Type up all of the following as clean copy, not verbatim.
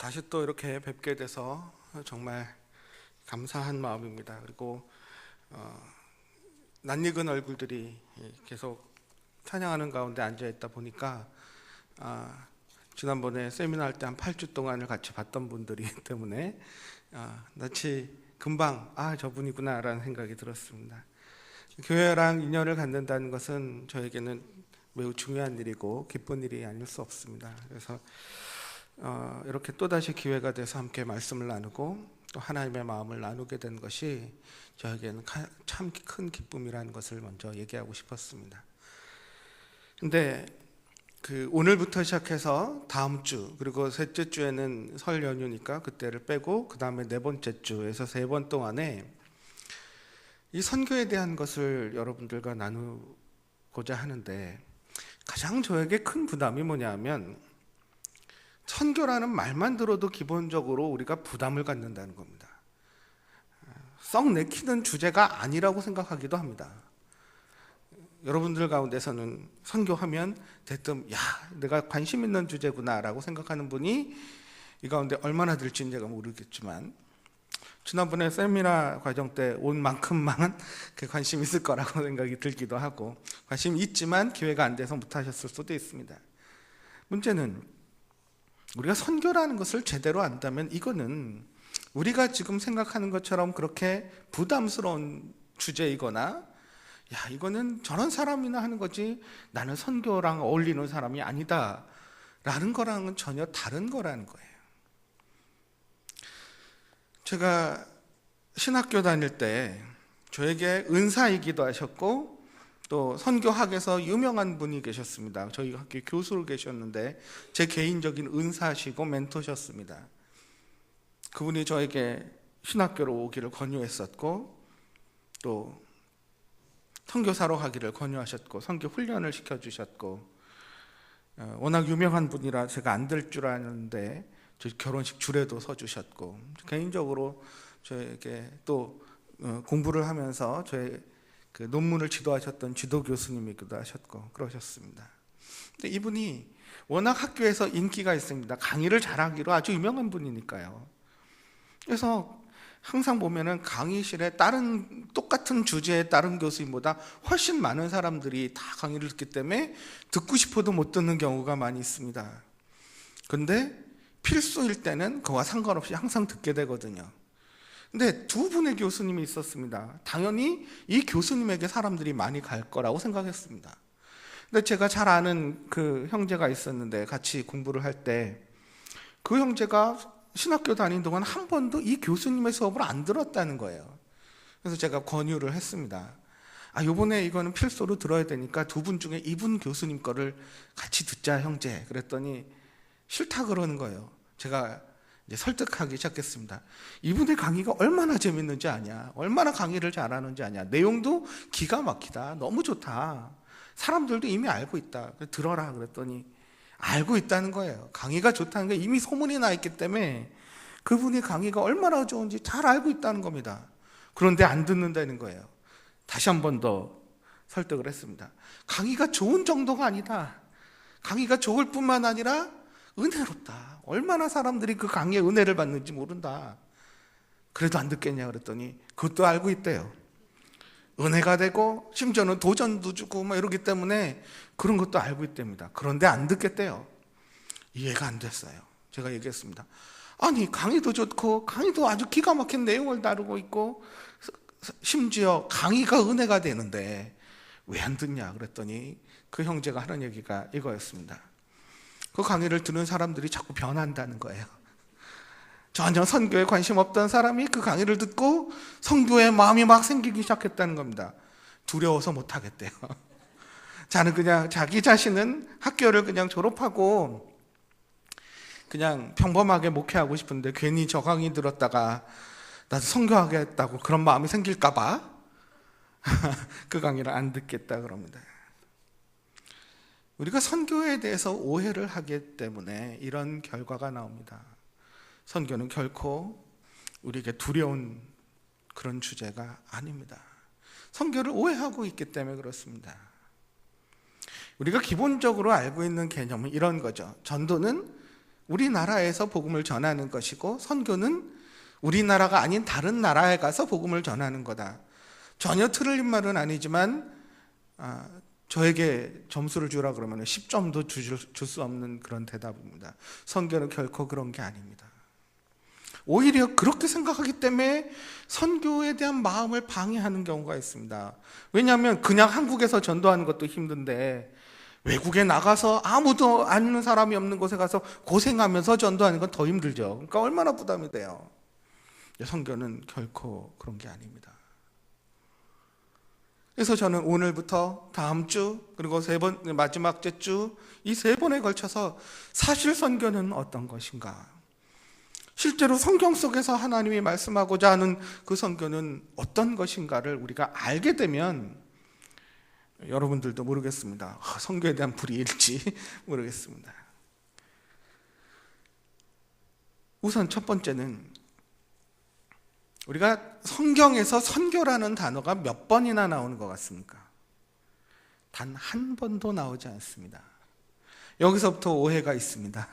다시 또 이렇게 뵙게 돼서 정말 감사한 마음입니다. 그리고 낯익은 얼굴들이 계속 찬양하는 가운데 앉아 있다 보니까 지난번에 세미나 할 때 한 8주 동안을 같이 봤던 분들이기 때문에 낯이 금방 저분이구나 라는 생각이 들었습니다. 교회랑 인연을 갖는다는 것은 저에게는 매우 중요한 일이고 기쁜 일이 아닐 수 없습니다. 그래서 이렇게 또다시 기회가 돼서 함께 말씀을 나누고 또 하나님의 마음을 나누게 된 것이 저에게는 참 큰 기쁨이라는 것을 먼저 얘기하고 싶었습니다. 근데 오늘부터 시작해서 다음 주 그리고 셋째 주에는 설 연휴니까 그때를 빼고 그 다음에 네 번째 주에서 3번 동안에 이 선교에 대한 것을 여러분들과 나누고자 하는데, 가장 저에게 큰 부담이 뭐냐면 선교라는 말만 들어도 기본적으로 우리가 부담을 갖는다는 겁니다. 썩 내키는 주제가 아니라고 생각하기도 합니다. 여러분들 가운데서는 선교하면 대뜸 내가 관심 있는 주제구나 라고 생각하는 분이 이 가운데 얼마나 될지는 제가 모르겠지만, 지난번에 세미나 과정 때 온 만큼만 관심 있을 거라고 생각이 들기도 하고, 관심 있지만 기회가 안 돼서 못 하셨을 수도 있습니다. 문제는 우리가 선교라는 것을 제대로 안다면 이거는 우리가 지금 생각하는 것처럼 그렇게 부담스러운 주제이거나 이거는 저런 사람이나 하는 거지 나는 선교랑 어울리는 사람이 아니다 라는 거랑은 전혀 다른 거라는 거예요. 제가 신학교 다닐 때 저에게 은사이기도 하셨고 또 선교학에서 유명한 분이 계셨습니다. 저희 학교 교수로 계셨는데 제 개인적인 은사시고 멘토셨습니다. 그분이 저에게 신학교로 오기를 권유했었고 또 선교사로 가기를 권유하셨고 선교 훈련을 시켜주셨고, 워낙 유명한 분이라 제가 안 될 줄 아는데 저희 결혼식 줄에도 서주셨고, 개인적으로 저에게 또 공부를 하면서 저의 논문을 지도하셨던 지도 교수님이기도 하셨고 그러셨습니다. 근데 이분이 워낙 학교에서 인기가 있습니다. 강의를 잘하기로 아주 유명한 분이니까요. 그래서 항상 보면은 강의실에 똑같은 주제의 다른 교수님보다 훨씬 많은 사람들이 다 강의를 듣기 때문에 듣고 싶어도 못 듣는 경우가 많이 있습니다. 그런데 필수일 때는 그와 상관없이 항상 듣게 되거든요. 근데 두 분의 교수님이 있었습니다. 당연히 이 교수님에게 사람들이 많이 갈 거라고 생각했습니다. 근데 제가 잘 아는 그 형제가 있었는데 같이 공부를 할 때 그 형제가 신학교 다닌 동안 한 번도 이 교수님의 수업을 안 들었다는 거예요. 그래서 제가 권유를 했습니다. 요번에 이거는 필수로 들어야 되니까 두 분 중에 이분 교수님 거를 같이 듣자 형제. 그랬더니 싫다 그러는 거예요. 제가 이제 설득하기 시작했습니다. 이분의 강의가 얼마나 재밌는지 아냐, 얼마나 강의를 잘하는지 아냐, 내용도 기가 막히다, 너무 좋다, 사람들도 이미 알고 있다, 들어라 그랬더니 알고 있다는 거예요. 강의가 좋다는 게 이미 소문이 나 있기 때문에 그분이 강의가 얼마나 좋은지 잘 알고 있다는 겁니다. 그런데 안 듣는다는 거예요. 다시 한 번 더 설득을 했습니다. 강의가 좋은 정도가 아니다. 강의가 좋을 뿐만 아니라 은혜롭다. 얼마나 사람들이 그 강의의 은혜를 받는지 모른다. 그래도 안 듣겠냐 그랬더니 그것도 알고 있대요. 은혜가 되고 심지어는 도전도 주고 이러기 때문에 그런 것도 알고 있답니다. 그런데 안 듣겠대요. 이해가 안 됐어요. 제가 얘기했습니다. 아니 강의도 좋고 강의도 아주 기가 막힌 내용을 다루고 있고 심지어 강의가 은혜가 되는데 왜 안 듣냐 그랬더니 그 형제가 하는 얘기가 이거였습니다. 그 강의를 듣는 사람들이 자꾸 변한다는 거예요. 전혀 선교에 관심 없던 사람이 그 강의를 듣고 선교에 마음이 막 생기기 시작했다는 겁니다. 두려워서 못 하겠대요. 자기 자신은 학교를 그냥 졸업하고 그냥 평범하게 목회하고 싶은데 괜히 저 강의 들었다가 나도 선교하겠다고 그런 마음이 생길까 봐 그 강의를 안 듣겠다 그럽니다. 우리가 선교에 대해서 오해를 하기 때문에 이런 결과가 나옵니다. 선교는 결코 우리에게 두려운 그런 주제가 아닙니다. 선교를 오해하고 있기 때문에 그렇습니다. 우리가 기본적으로 알고 있는 개념은 이런 거죠. 전도는 우리나라에서 복음을 전하는 것이고, 선교는 우리나라가 아닌 다른 나라에 가서 복음을 전하는 거다. 전혀 틀린 말은 아니지만 저에게 점수를 주라 그러면 10점도 줄 수 없는 그런 대답입니다. 선교는 결코 그런 게 아닙니다. 오히려 그렇게 생각하기 때문에 선교에 대한 마음을 방해하는 경우가 있습니다. 왜냐하면 그냥 한국에서 전도하는 것도 힘든데 외국에 나가서 아무도 아는 사람이 없는 곳에 가서 고생하면서 전도하는 건 더 힘들죠. 그러니까 얼마나 부담이 돼요. 선교는 결코 그런 게 아닙니다. 그래서 저는 오늘부터 다음 주 그리고 마지막 주 이 3번에 걸쳐서 사실 선교는 어떤 것인가, 실제로 성경 속에서 하나님이 말씀하고자 하는 그 선교는 어떤 것인가를 우리가 알게 되면 여러분들도 모르겠습니다. 선교에 대한 불이일지 모르겠습니다. 우선 첫 번째는 우리가 성경에서 선교라는 단어가 몇 번이나 나오는 것 같습니까? 단 한 번도 나오지 않습니다. 여기서부터 오해가 있습니다.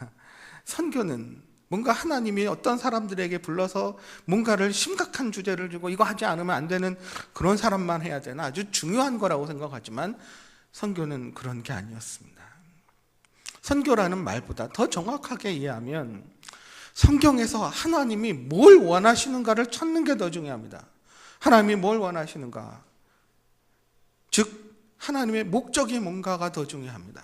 선교는 뭔가 하나님이 어떤 사람들에게 불러서 뭔가를 심각한 주제를 주고 이거 하지 않으면 안 되는 그런 사람만 해야 되나, 아주 중요한 거라고 생각하지만 선교는 그런 게 아니었습니다. 선교라는 말보다 더 정확하게 이해하면 성경에서 하나님이 뭘 원하시는가를 찾는 게 더 중요합니다. 하나님이 뭘 원하시는가, 즉 하나님의 목적이 뭔가가 더 중요합니다.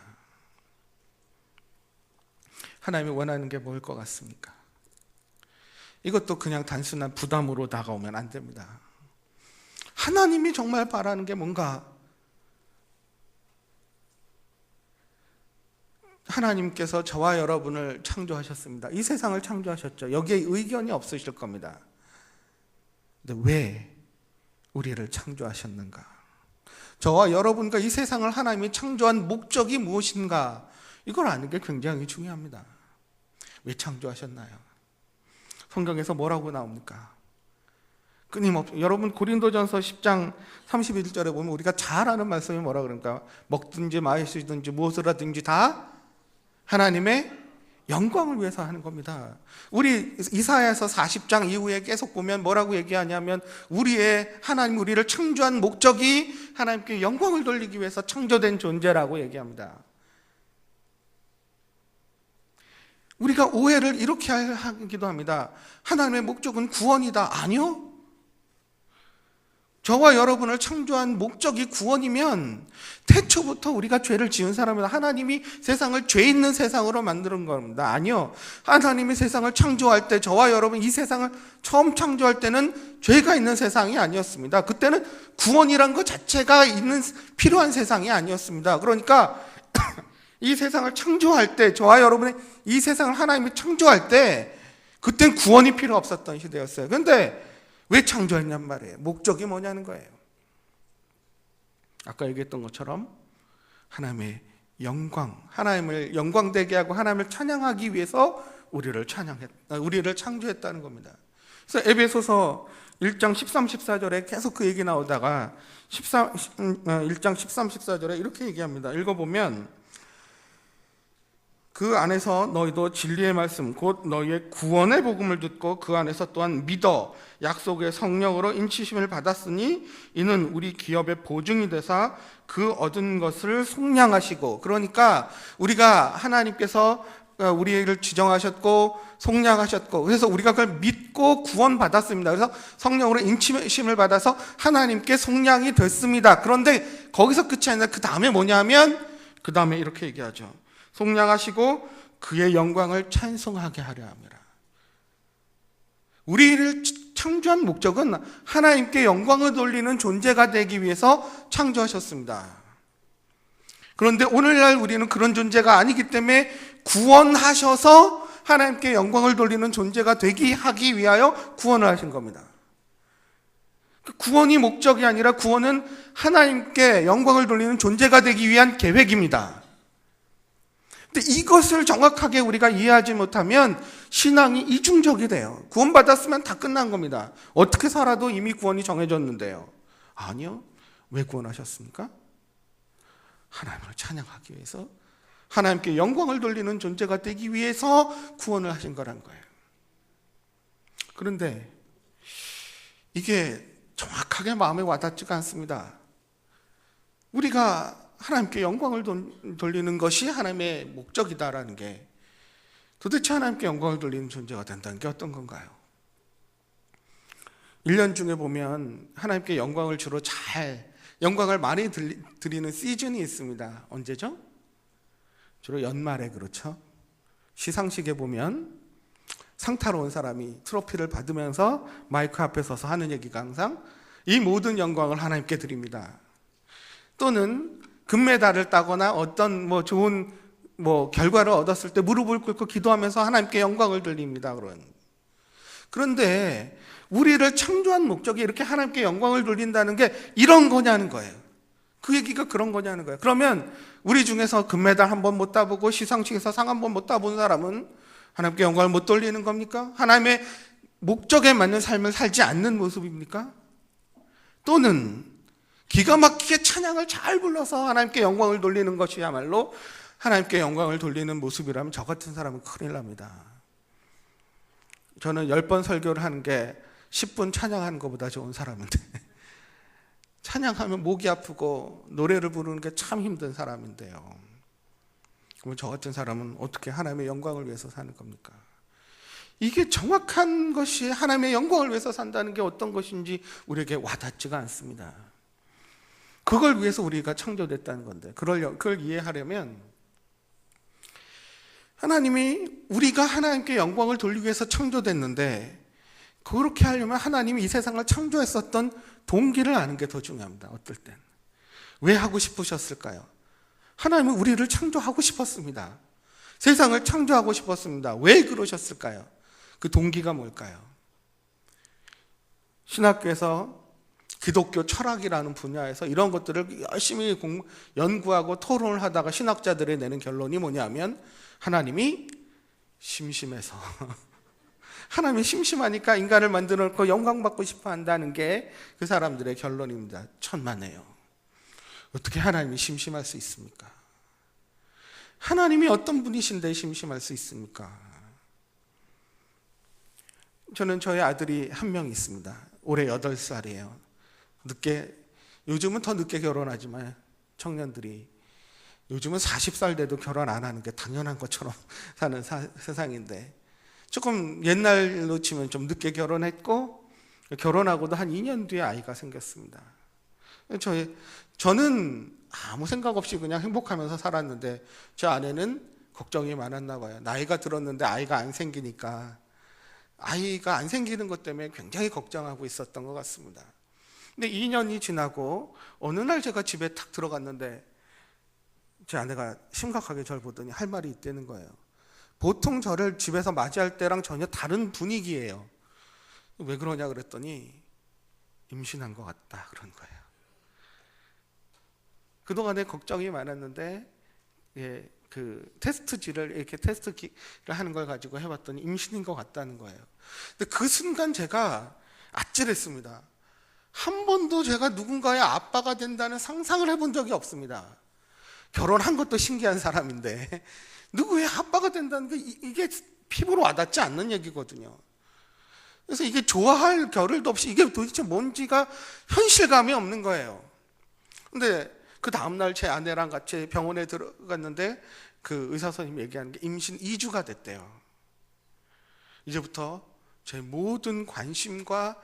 하나님이 원하는 게 뭘 것 같습니까? 이것도 그냥 단순한 부담으로 다가오면 안 됩니다. 하나님이 정말 바라는 게 뭔가, 하나님께서 저와 여러분을 창조하셨습니다. 이 세상을 창조하셨죠. 여기에 의견이 없으실 겁니다. 근데 왜 우리를 창조하셨는가? 저와 여러분과 이 세상을 하나님이 창조한 목적이 무엇인가? 이걸 아는 게 굉장히 중요합니다. 왜 창조하셨나요? 성경에서 뭐라고 나옵니까? 여러분 고린도전서 10장 31절에 보면 우리가 잘 아는 말씀이 뭐라 그러니까, 먹든지 마시든지 무엇을 하든지 다 하나님의 영광을 위해서 하는 겁니다. 우리 이사야서 40장 이후에 계속 보면 뭐라고 얘기하냐면, 하나님 우리를 창조한 목적이 하나님께 영광을 돌리기 위해서 창조된 존재라고 얘기합니다. 우리가 오해를 이렇게 하기도 합니다. 하나님의 목적은 구원이다. 아니요. 저와 여러분을 창조한 목적이 구원이면 태초부터 우리가 죄를 지은 사람이다. 하나님이 세상을 죄 있는 세상으로 만드는 겁니다. 아니요. 하나님이 세상을 창조할 때, 저와 여러분 이 세상을 처음 창조할 때는 죄가 있는 세상이 아니었습니다. 그때는 구원이란 것 자체가 필요한 세상이 아니었습니다. 그러니까 이 세상을 창조할 때, 저와 여러분의 이 세상을 하나님이 창조할 때 그땐 구원이 필요 없었던 시대였어요. 그런데 왜 창조했냔 말이에요. 목적이 뭐냐는 거예요. 아까 얘기했던 것처럼 하나님의 영광, 하나님을 영광되게 하고 하나님을 찬양하기 위해서 우리를 창조했다는 겁니다. 그래서 에베소서 1장 13, 14절에 계속 그 얘기 나오다가 1장 13, 14절에 이렇게 얘기합니다. 읽어보면, 그 안에서 너희도 진리의 말씀 곧 너희의 구원의 복음을 듣고 그 안에서 또한 믿어 약속의 성령으로 인치심을 받았으니 이는 우리 기업의 보증이 되사 그 얻은 것을 속량하시고, 그러니까 우리가 하나님께서 우리를 지정하셨고 속량하셨고, 그래서 우리가 그걸 믿고 구원받았습니다. 그래서 성령으로 인치심을 받아서 하나님께 속량이 됐습니다. 그런데 거기서 끝이 아니라 그 다음에 뭐냐면, 그 다음에 이렇게 얘기하죠. 속량하시고 그의 영광을 찬송하게 하려 함이라. 우리를 창조한 목적은 하나님께 영광을 돌리는 존재가 되기 위해서 창조하셨습니다. 그런데 오늘날 우리는 그런 존재가 아니기 때문에 구원하셔서 하나님께 영광을 돌리는 존재가 하기 위하여 구원을 하신 겁니다. 구원이 목적이 아니라 구원은 하나님께 영광을 돌리는 존재가 되기 위한 계획입니다. 근데 이것을 정확하게 우리가 이해하지 못하면 신앙이 이중적이 돼요. 구원받았으면 다 끝난 겁니다. 어떻게 살아도 이미 구원이 정해졌는데요. 아니요. 왜 구원하셨습니까? 하나님을 찬양하기 위해서, 하나님께 영광을 돌리는 존재가 되기 위해서 구원을 하신 거란 거예요. 그런데 이게 정확하게 마음에 와닿지가 않습니다. 우리가 하나님께 영광을 돌리는 것이 하나님의 목적이다라는 게, 도대체 하나님께 영광을 돌리는 존재가 된다는 게 어떤 건가요? 1년 중에 보면 하나님께 영광을 주로 영광을 많이 드리는 시즌이 있습니다. 언제죠? 주로 연말에 그렇죠. 시상식에 보면 상 타러 온 사람이 트로피를 받으면서 마이크 앞에 서서 하는 얘기가 항상 이 모든 영광을 하나님께 드립니다. 또는 금메달을 따거나 어떤 좋은 결과를 얻었을 때 무릎을 꿇고 기도하면서 하나님께 영광을 돌립니다. 그런데 우리를 창조한 목적이 이렇게 하나님께 영광을 돌린다는 게 이런 거냐는 거예요. 그 얘기가 그런 거냐는 거예요. 그러면 우리 중에서 금메달 한 번 못 따보고 시상식에서 상 한 번 못 따본 사람은 하나님께 영광을 못 돌리는 겁니까? 하나님의 목적에 맞는 삶을 살지 않는 모습입니까? 또는 기가 막히게 찬양을 잘 불러서 하나님께 영광을 돌리는 것이야말로 하나님께 영광을 돌리는 모습이라면 저 같은 사람은 큰일 납니다. 저는 10번 설교를 하는 게 10분 찬양하는 것보다 좋은 사람인데, 찬양하면 목이 아프고 노래를 부르는 게 참 힘든 사람인데요. 그럼 저 같은 사람은 어떻게 하나님의 영광을 위해서 사는 겁니까? 이게 정확한 것이 하나님의 영광을 위해서 산다는 게 어떤 것인지 우리에게 와닿지가 않습니다. 그걸 위해서 우리가 창조됐다는 건데, 그걸 이해하려면 하나님이 우리가 하나님께 영광을 돌리기 위해서 창조됐는데, 그렇게 하려면 하나님이 이 세상을 창조했었던 동기를 아는 게 더 중요합니다. 어떨 땐 왜 하고 싶으셨을까요? 하나님은 우리를 창조하고 싶었습니다. 세상을 창조하고 싶었습니다. 왜 그러셨을까요? 그 동기가 뭘까요? 신학교에서 기독교 철학이라는 분야에서 이런 것들을 열심히 연구하고 토론을 하다가 신학자들이 내는 결론이 뭐냐면, 하나님이 심심해서 하나님이 심심하니까 인간을 만들어 놓고 영광받고 싶어 한다는 게 그 사람들의 결론입니다. 천만에요. 어떻게 하나님이 심심할 수 있습니까? 하나님이 어떤 분이신데 심심할 수 있습니까? 저는 저희 아들이 한 명 있습니다. 올해 8살이에요. 요즘은 더 늦게 결혼하지만 청년들이 요즘은 40살 돼도 결혼 안 하는 게 당연한 것처럼 사는 세상인데, 조금 옛날로 치면 좀 늦게 결혼했고 결혼하고도 한 2년 뒤에 아이가 생겼습니다. 저는 아무 생각 없이 그냥 행복하면서 살았는데 제 아내는 걱정이 많았나 봐요. 나이가 들었는데 아이가 안 생기니까, 아이가 안 생기는 것 때문에 굉장히 걱정하고 있었던 것 같습니다. 근데 2년이 지나고 어느 날 제가 집에 탁 들어갔는데 제 아내가 심각하게 저를 보더니 할 말이 있다는 거예요. 보통 저를 집에서 맞이할 때랑 전혀 다른 분위기예요. 왜 그러냐 그랬더니 임신한 것 같다 그런 거예요. 그동안에 걱정이 많았는데 그 테스트지를 이렇게 테스트를 하는 걸 가지고 해봤더니 임신인 것 같다는 거예요. 근데 그 순간 제가 아찔했습니다. 한 번도 제가 누군가의 아빠가 된다는 상상을 해본 적이 없습니다. 결혼한 것도 신기한 사람인데 누구의 아빠가 된다는 게 이게 피부로 와닿지 않는 얘기거든요. 그래서 이게 좋아할 겨를도 없이 이게 도대체 뭔지가 현실감이 없는 거예요. 근데 그 다음날 제 아내랑 같이 병원에 들어갔는데 그 의사 선생님이 얘기하는 게 임신 2주가 됐대요. 이제부터 제 모든 관심과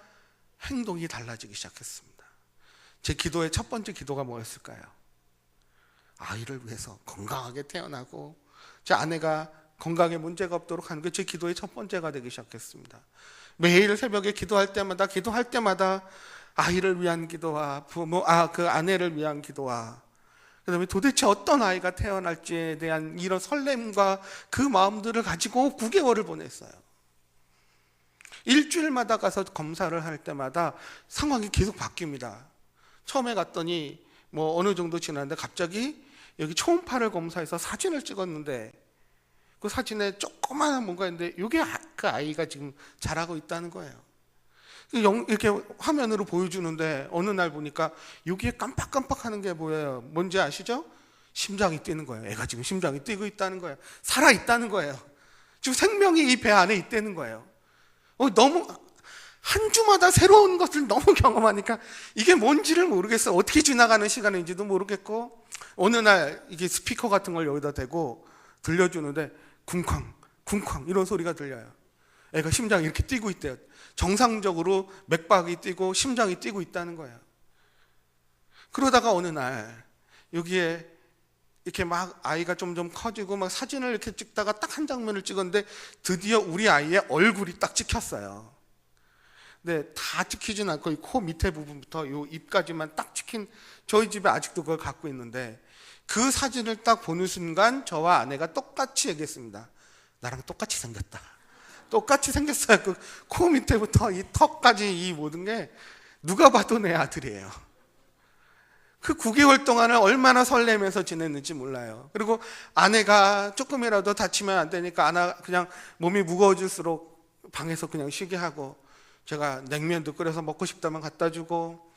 행동이 달라지기 시작했습니다. 제 기도의 첫 번째 기도가 뭐였을까요? 아이를 위해서 건강하게 태어나고 제 아내가 건강에 문제가 없도록 하는 게 제 기도의 첫 번째가 되기 시작했습니다. 매일 새벽에 기도할 때마다 아이를 위한 기도와 그 아내를 위한 기도와 그다음에 도대체 어떤 아이가 태어날지에 대한 이런 설렘과 그 마음들을 가지고 9개월을 보냈어요. 일주일마다 가서 검사를 할 때마다 상황이 계속 바뀝니다. 처음에 갔더니 어느 정도 지났는데 갑자기 여기 초음파를 검사해서 사진을 찍었는데 그 사진에 조그마한 뭔가 있는데 이게 그 아이가 지금 자라고 있다는 거예요. 이렇게 화면으로 보여주는데 어느 날 보니까 여기에 깜빡깜빡하는 게 보여요. 뭔지 아시죠? 심장이 뛰는 거예요. 애가 지금 심장이 뛰고 있다는 거예요. 살아 있다는 거예요. 지금 생명이 이 배 안에 있다는 거예요. 너무 한 주마다 새로운 것을 너무 경험하니까 이게 뭔지를 모르겠어요. 어떻게 지나가는 시간인지도 모르겠고, 어느 날 이게 스피커 같은 걸 여기다 대고 들려주는데 쿵쾅 쿵쾅 이런 소리가 들려요. 애가 심장이 이렇게 뛰고 있대요. 정상적으로 맥박이 뛰고 심장이 뛰고 있다는 거예요. 그러다가 어느 날 여기에 이렇게 막 아이가 점점 커지고 막 사진을 이렇게 찍다가 딱 한 장면을 찍었는데 드디어 우리 아이의 얼굴이 딱 찍혔어요. 근데 다 찍히진 않고 이 코 밑에 부분부터 이 입까지만 딱 찍힌, 저희 집에 아직도 그걸 갖고 있는데, 그 사진을 딱 보는 순간 저와 아내가 똑같이 얘기했습니다. 나랑 똑같이 생겼다. 똑같이 생겼어요. 그 코 밑에부터 이 턱까지 이 모든 게 누가 봐도 내 아들이에요. 그 9개월 동안을 얼마나 설레면서 지냈는지 몰라요. 그리고 아내가 조금이라도 다치면 안 되니까 그냥 몸이 무거워질수록 방에서 그냥 쉬게 하고, 제가 냉면도 끓여서 먹고 싶다면 갖다 주고,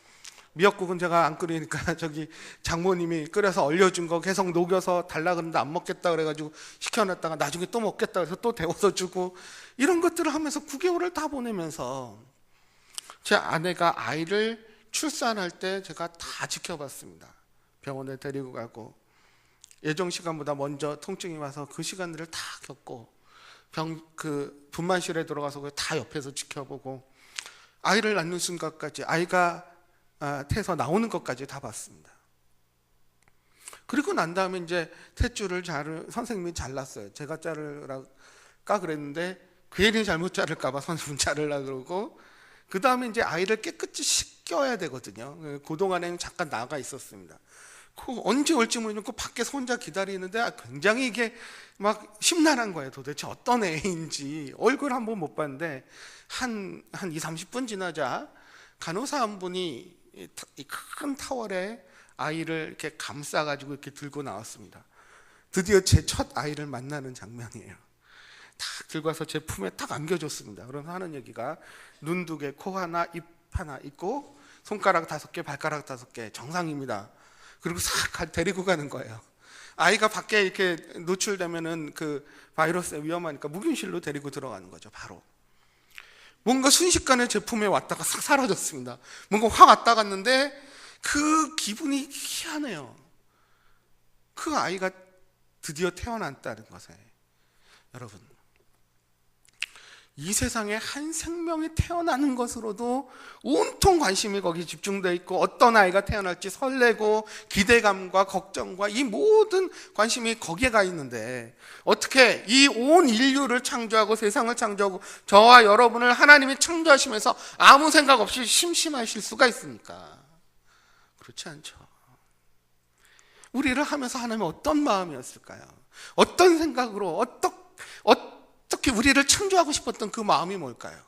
미역국은 제가 안 끓이니까 저기 장모님이 끓여서 얼려준 거 계속 녹여서 달라 그러는데 안 먹겠다 그래가지고 시켜놨다가 나중에 또 먹겠다 그래서 또 데워서 주고, 이런 것들을 하면서 9개월을 다 보내면서 제 아내가 아이를 출산할 때 제가 다 지켜봤습니다. 병원에 데리고 가고, 예정 시간보다 먼저 통증이 와서 그 시간들을 다 겪고, 분만실에 들어가서 다 옆에서 지켜보고, 아이를 낳는 순간까지, 아이가 태에서 나오는 것까지 다 봤습니다. 그리고 난 다음에 이제 탯줄을 선생님이 잘랐어요. 제가 자르라까 그랬는데 괜히 잘못 자를까봐 선생님 자르라 그러고, 그 다음에 이제 아이를 깨끗이 씻겨야 되거든요. 그동안에는 잠깐 나가 있었습니다. 언제 올지 모르겠고 밖에서 혼자 기다리는데 굉장히 이게 막 심란한 거예요. 도대체 어떤 애인지 얼굴 한번 못 봤는데 한 20-30분 지나자 간호사 한 분이 이 큰 타월에 아이를 이렇게 감싸가지고 이렇게 들고 나왔습니다. 드디어 제 첫 아이를 만나는 장면이에요. 딱 들고 와서 제 품에 딱 안겨줬습니다. 그러면서 하는 얘기가, 눈 2개, 코 하나, 입 하나 있고 손가락 5개, 발가락 5개 정상입니다. 그리고 싹 데리고 가는 거예요. 아이가 밖에 이렇게 노출되면은 그 바이러스에 위험하니까 무균실로 데리고 들어가는 거죠. 바로 뭔가 순식간에 제 품에 왔다가 싹 사라졌습니다. 뭔가 확 왔다 갔는데 그 기분이 희한해요. 그 아이가 드디어 태어났다는 것에, 여러분, 이 세상에 한 생명이 태어나는 것으로도 온통 관심이 거기 집중되어 있고, 어떤 아이가 태어날지 설레고 기대감과 걱정과 이 모든 관심이 거기에 가 있는데, 어떻게 이 온 인류를 창조하고 세상을 창조하고 저와 여러분을 하나님이 창조하시면서 아무 생각 없이 심심하실 수가 있습니까? 그렇지 않죠. 우리를 하면서 하나님은 어떤 마음이었을까요? 어떤 생각으로 어떻게 우리를 창조하고 싶었던 그 마음이 뭘까요?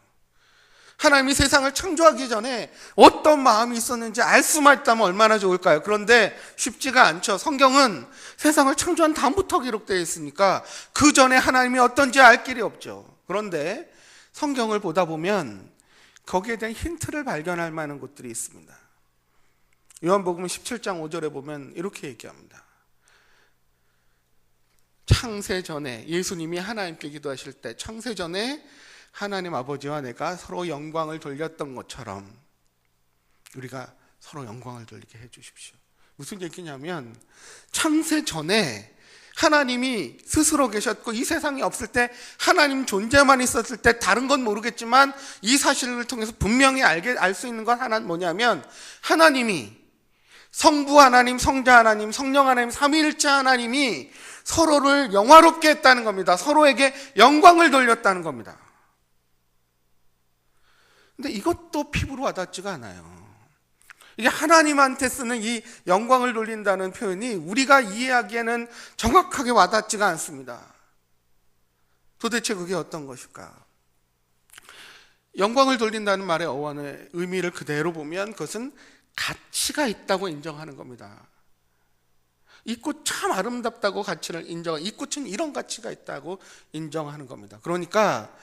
하나님이 세상을 창조하기 전에 어떤 마음이 있었는지 알 수만 있다면 얼마나 좋을까요? 그런데 쉽지가 않죠. 성경은 세상을 창조한 다음부터 기록되어 있으니까 그 전에 하나님이 어떤지 알 길이 없죠. 그런데 성경을 보다 보면 거기에 대한 힌트를 발견할 만한 곳들이 있습니다. 요한복음 17장 5절에 보면 이렇게 얘기합니다. 창세 전에, 예수님이 하나님께 기도하실 때 창세 전에 하나님 아버지와 내가 서로 영광을 돌렸던 것처럼 우리가 서로 영광을 돌리게 해 주십시오. 무슨 얘기냐면, 창세 전에 하나님이 스스로 계셨고 이 세상이 없을 때 하나님 존재만 있었을 때 다른 건 모르겠지만 이 사실을 통해서 분명히 알 수 있는 건 하나는 뭐냐면, 하나님이, 성부 하나님, 성자 하나님, 성령 하나님, 삼위일체 하나님이 서로를 영화롭게 했다는 겁니다. 서로에게 영광을 돌렸다는 겁니다. 근데 이것도 피부로 와닿지가 않아요. 이게 하나님한테 쓰는 이 영광을 돌린다는 표현이 우리가 이해하기에는 정확하게 와닿지가 않습니다. 도대체 그게 어떤 것일까? 영광을 돌린다는 말의 어원의 의미를 그대로 보면 그것은 가치가 있다고 인정하는 겁니다. 이 꽃 참 아름답다고 가치를 이 꽃은 이런 가치가 있다고 인정하는 겁니다. 그러니까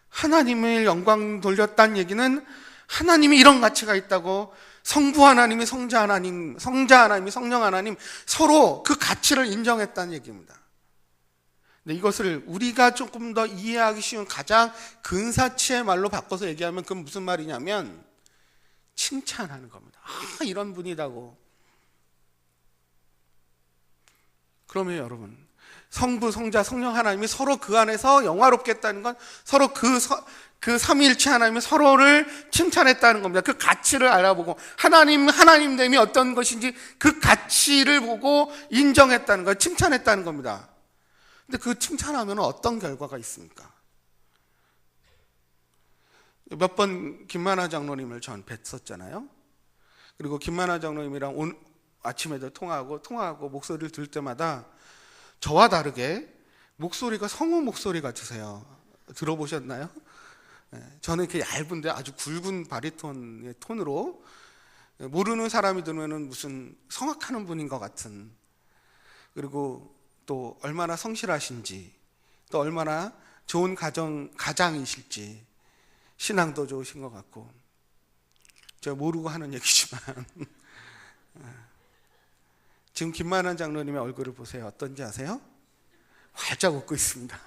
하나님을 영광 돌렸다는 얘기는 하나님이 이런 가치가 있다고 성부 하나님이 성자 하나님, 성자 하나님이 성령 하나님 서로 그 가치를 인정했다는 얘기입니다. 근데 이것을 우리가 조금 더 이해하기 쉬운 가장 근사치의 말로 바꿔서 얘기하면 그건 무슨 말이냐면 칭찬하는 겁니다. 아, 이런 분이다고. 그러면 여러분, 성부, 성자, 성령 하나님이 서로 그 안에서 영화롭게 했다는 건 서로 그 삼위일체 하나님이 서로를 칭찬했다는 겁니다. 그 가치를 알아보고 하나님됨이 어떤 것인지 그 가치를 보고 인정했다는 거예요. 칭찬했다는 겁니다. 근데 그 칭찬하면 어떤 결과가 있습니까? 몇 번 김만하 장로님을 전 뵀었잖아요. 그리고 김만하 장로님이랑 아침에도 통화하고 목소리를 들을 때마다 저와 다르게 목소리가 성우 목소리 같으세요. 들어보셨나요? 저는 이렇게 얇은데 아주 굵은 바리톤의 톤으로 모르는 사람이 들으면 무슨 성악하는 분인 것 같은, 그리고 또 얼마나 성실하신지, 또 얼마나 좋은 가장이실지, 신앙도 좋으신 것 같고, 제가 모르고 하는 얘기지만 지금 김만한 장로님의 얼굴을 보세요. 어떤지 아세요? 활짝 웃고 있습니다.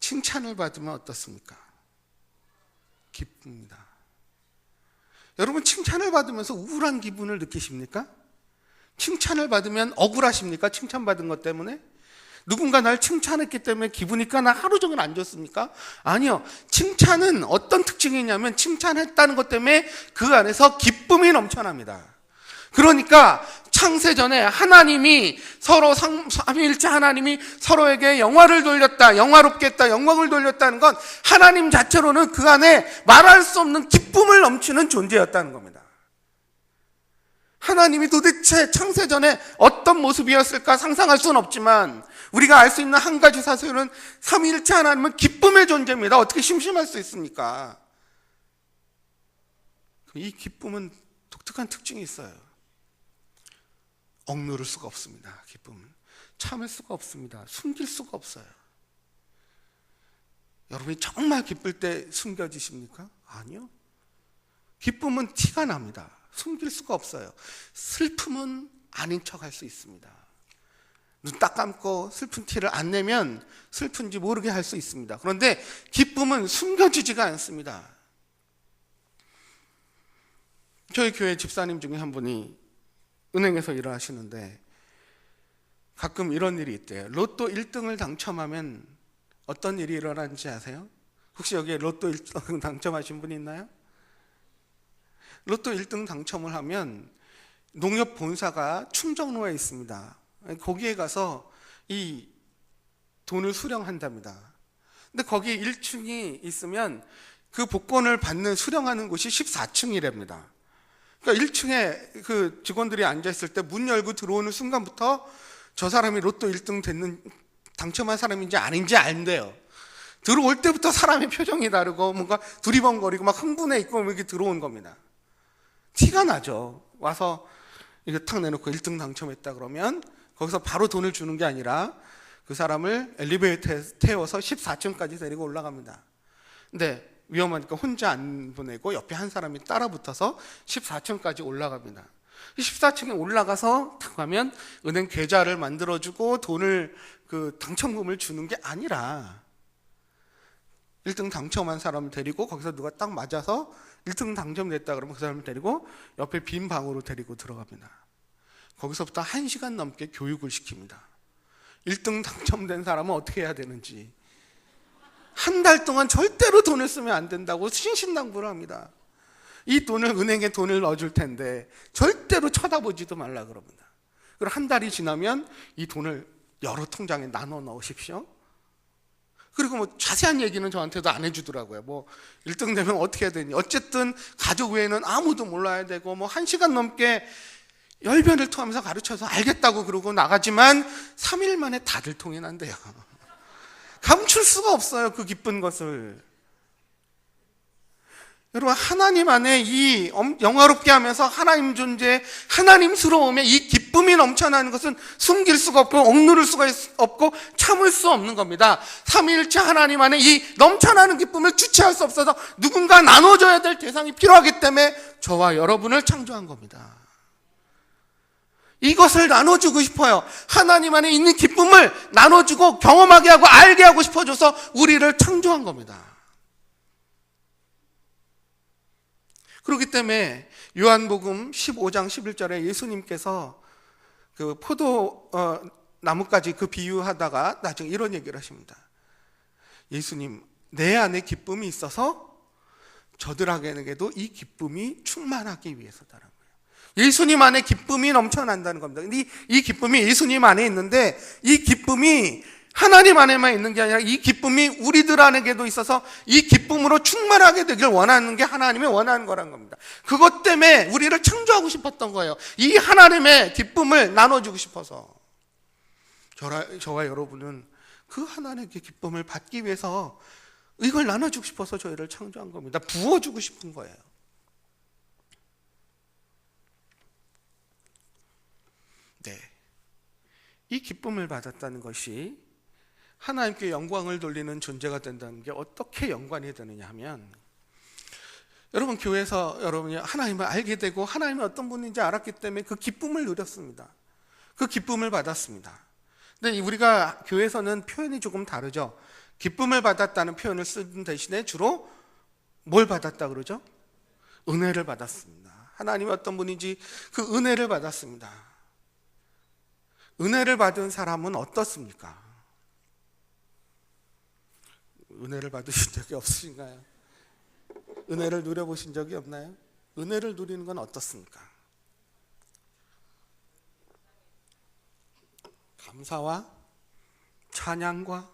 칭찬을 받으면 어떻습니까? 기쁩니다. 여러분, 칭찬을 받으면서 우울한 기분을 느끼십니까? 칭찬을 받으면 억울하십니까? 칭찬받은 것 때문에? 누군가 날 칭찬했기 때문에 기분이니까 나 하루 종일 안 좋습니까? 아니요. 칭찬은 어떤 특징이 있냐면 칭찬했다는 것 때문에 그 안에서 기쁨이 넘쳐납니다. 그러니까 창세전에 하나님이 서로 삼위일체 하나님이 서로에게 영화를 돌렸다, 영화롭게 했다, 영광을 돌렸다는 건 하나님 자체로는 그 안에 말할 수 없는 기쁨을 넘치는 존재였다는 겁니다. 하나님이 도대체 창세전에 어떤 모습이었을까 상상할 수는 없지만 우리가 알 수 있는 한 가지 사실은 삼위일체 하나님은 기쁨의 존재입니다. 어떻게 심심할 수 있습니까? 이 기쁨은 독특한 특징이 있어요. 억누를 수가 없습니다. 기쁨은 참을 수가 없습니다. 숨길 수가 없어요. 여러분이 정말 기쁠 때 숨겨지십니까? 아니요. 기쁨은 티가 납니다. 숨길 수가 없어요. 슬픔은 아닌 척할 수 있습니다. 눈 딱 감고 슬픈 티를 안 내면 슬픈지 모르게 할 수 있습니다. 그런데 기쁨은 숨겨지지가 않습니다. 저희 교회 집사님 중에 한 분이 은행에서 일을 하시는데 가끔 이런 일이 있대요. 로또 1등을 당첨하면 어떤 일이 일어나는지 아세요? 혹시 여기에 로또 1등 당첨하신 분이 있나요? 로또 1등 당첨을 하면 농협 본사가 충정로에 있습니다. 거기에 가서 이 돈을 수령한답니다. 근데 거기 1층이 있으면 그 복권을 받는 수령하는 곳이 14층이랍니다. 그러니까 1층에 그 직원들이 앉아있을 때 문 열고 들어오는 순간부터 저 사람이 로또 1등 당첨한 사람인지 아닌지 안돼요. 들어올 때부터 사람의 표정이 다르고 뭔가 두리번거리고 막 흥분해 있고 이렇게 들어온 겁니다. 티가 나죠. 와서 이거 탁 내놓고 1등 당첨했다 그러면 거기서 바로 돈을 주는 게 아니라 그 사람을 엘리베이터에 태워서 14층까지 데리고 올라갑니다. 근데 위험하니까 혼자 안 보내고 옆에 한 사람이 따라 붙어서 14층까지 올라갑니다. 14층에 올라가서 탁 가면 은행 계좌를 만들어주고 돈을 그 당첨금을 주는 게 아니라 1등 당첨한 사람을 데리고 거기서 누가 딱 맞아서 1등 당첨됐다 그러면 그 사람을 데리고 옆에 빈 방으로 데리고 들어갑니다. 거기서부터 1시간 넘게 교육을 시킵니다. 1등 당첨된 사람은 어떻게 해야 되는지, 한 달 동안 절대로 돈을 쓰면 안 된다고 신신당부를 합니다. 이 돈을 은행에 돈을 넣어줄 텐데 절대로 쳐다보지도 말라 그럽니다. 그리고 한 달이 지나면 이 돈을 여러 통장에 나눠 넣으십시오. 그리고 뭐 자세한 얘기는 저한테도 안 해주더라고요. 뭐 1등 되면 어떻게 해야 되니, 어쨌든 가족 외에는 아무도 몰라야 되고 뭐 1시간 넘게 열변을 토하면서 가르쳐서 알겠다고 그러고 나가지만 3일 만에 다들 통이 난대요. 감출 수가 없어요, 그 기쁜 것을. 여러분, 하나님 안에 이 영화롭게 하면서 하나님 존재, 하나님스러움에 이 기쁨이 넘쳐나는 것은 숨길 수가 없고 억누를 수가 없고 참을 수 없는 겁니다. 삼위일체 하나님 안에 이 넘쳐나는 기쁨을 주체할 수 없어서 누군가 나눠줘야 될 대상이 필요하기 때문에 저와 여러분을 창조한 겁니다. 이것을 나눠주고 싶어요. 하나님 안에 있는 기쁨을 나눠주고 경험하게 하고 알게 하고 싶어줘서 우리를 창조한 겁니다. 그렇기 때문에 요한복음 15장 11절에 예수님께서 그 포도 나무까지 그 비유하다가 나중에 이런 얘기를 하십니다. 예수님, 내 안에 기쁨이 있어서 저들에게도 이 기쁨이 충만하기 위해서다라는 거예요. 예수님 안에 기쁨이 넘쳐난다는 겁니다. 근데 이 기쁨이 예수님 안에 있는데 이 기쁨이 하나님 안에만 있는 게 아니라 이 기쁨이 우리들 안에게도 있어서 이 기쁨으로 충만하게 되길 원하는 게 하나님이 원하는 거란 겁니다. 그것 때문에 우리를 창조하고 싶었던 거예요. 이 하나님의 기쁨을 나눠주고 싶어서. 저와 여러분은 그 하나님의 기쁨을 받기 위해서 이걸 나눠주고 싶어서 저희를 창조한 겁니다. 부어주고 싶은 거예요. 네, 이 기쁨을 받았다는 것이 하나님께 영광을 돌리는 존재가 된다는 게 어떻게 연관이 되느냐 하면, 여러분 교회에서 여러분이 하나님을 알게 되고 하나님이 어떤 분인지 알았기 때문에 그 기쁨을 누렸습니다. 그 기쁨을 받았습니다. 근데 우리가 교회에서는 표현이 조금 다르죠. 기쁨을 받았다는 표현을 쓰는 대신에 주로 뭘 받았다 그러죠? 은혜를 받았습니다. 하나님이 어떤 분인지 그 은혜를 받았습니다. 은혜를 받은 사람은 어떻습니까? 은혜를 받으신 적이 없으신가요? 은혜를 누려보신 적이 없나요? 은혜를 누리는 건 어떻습니까? 감사와 찬양과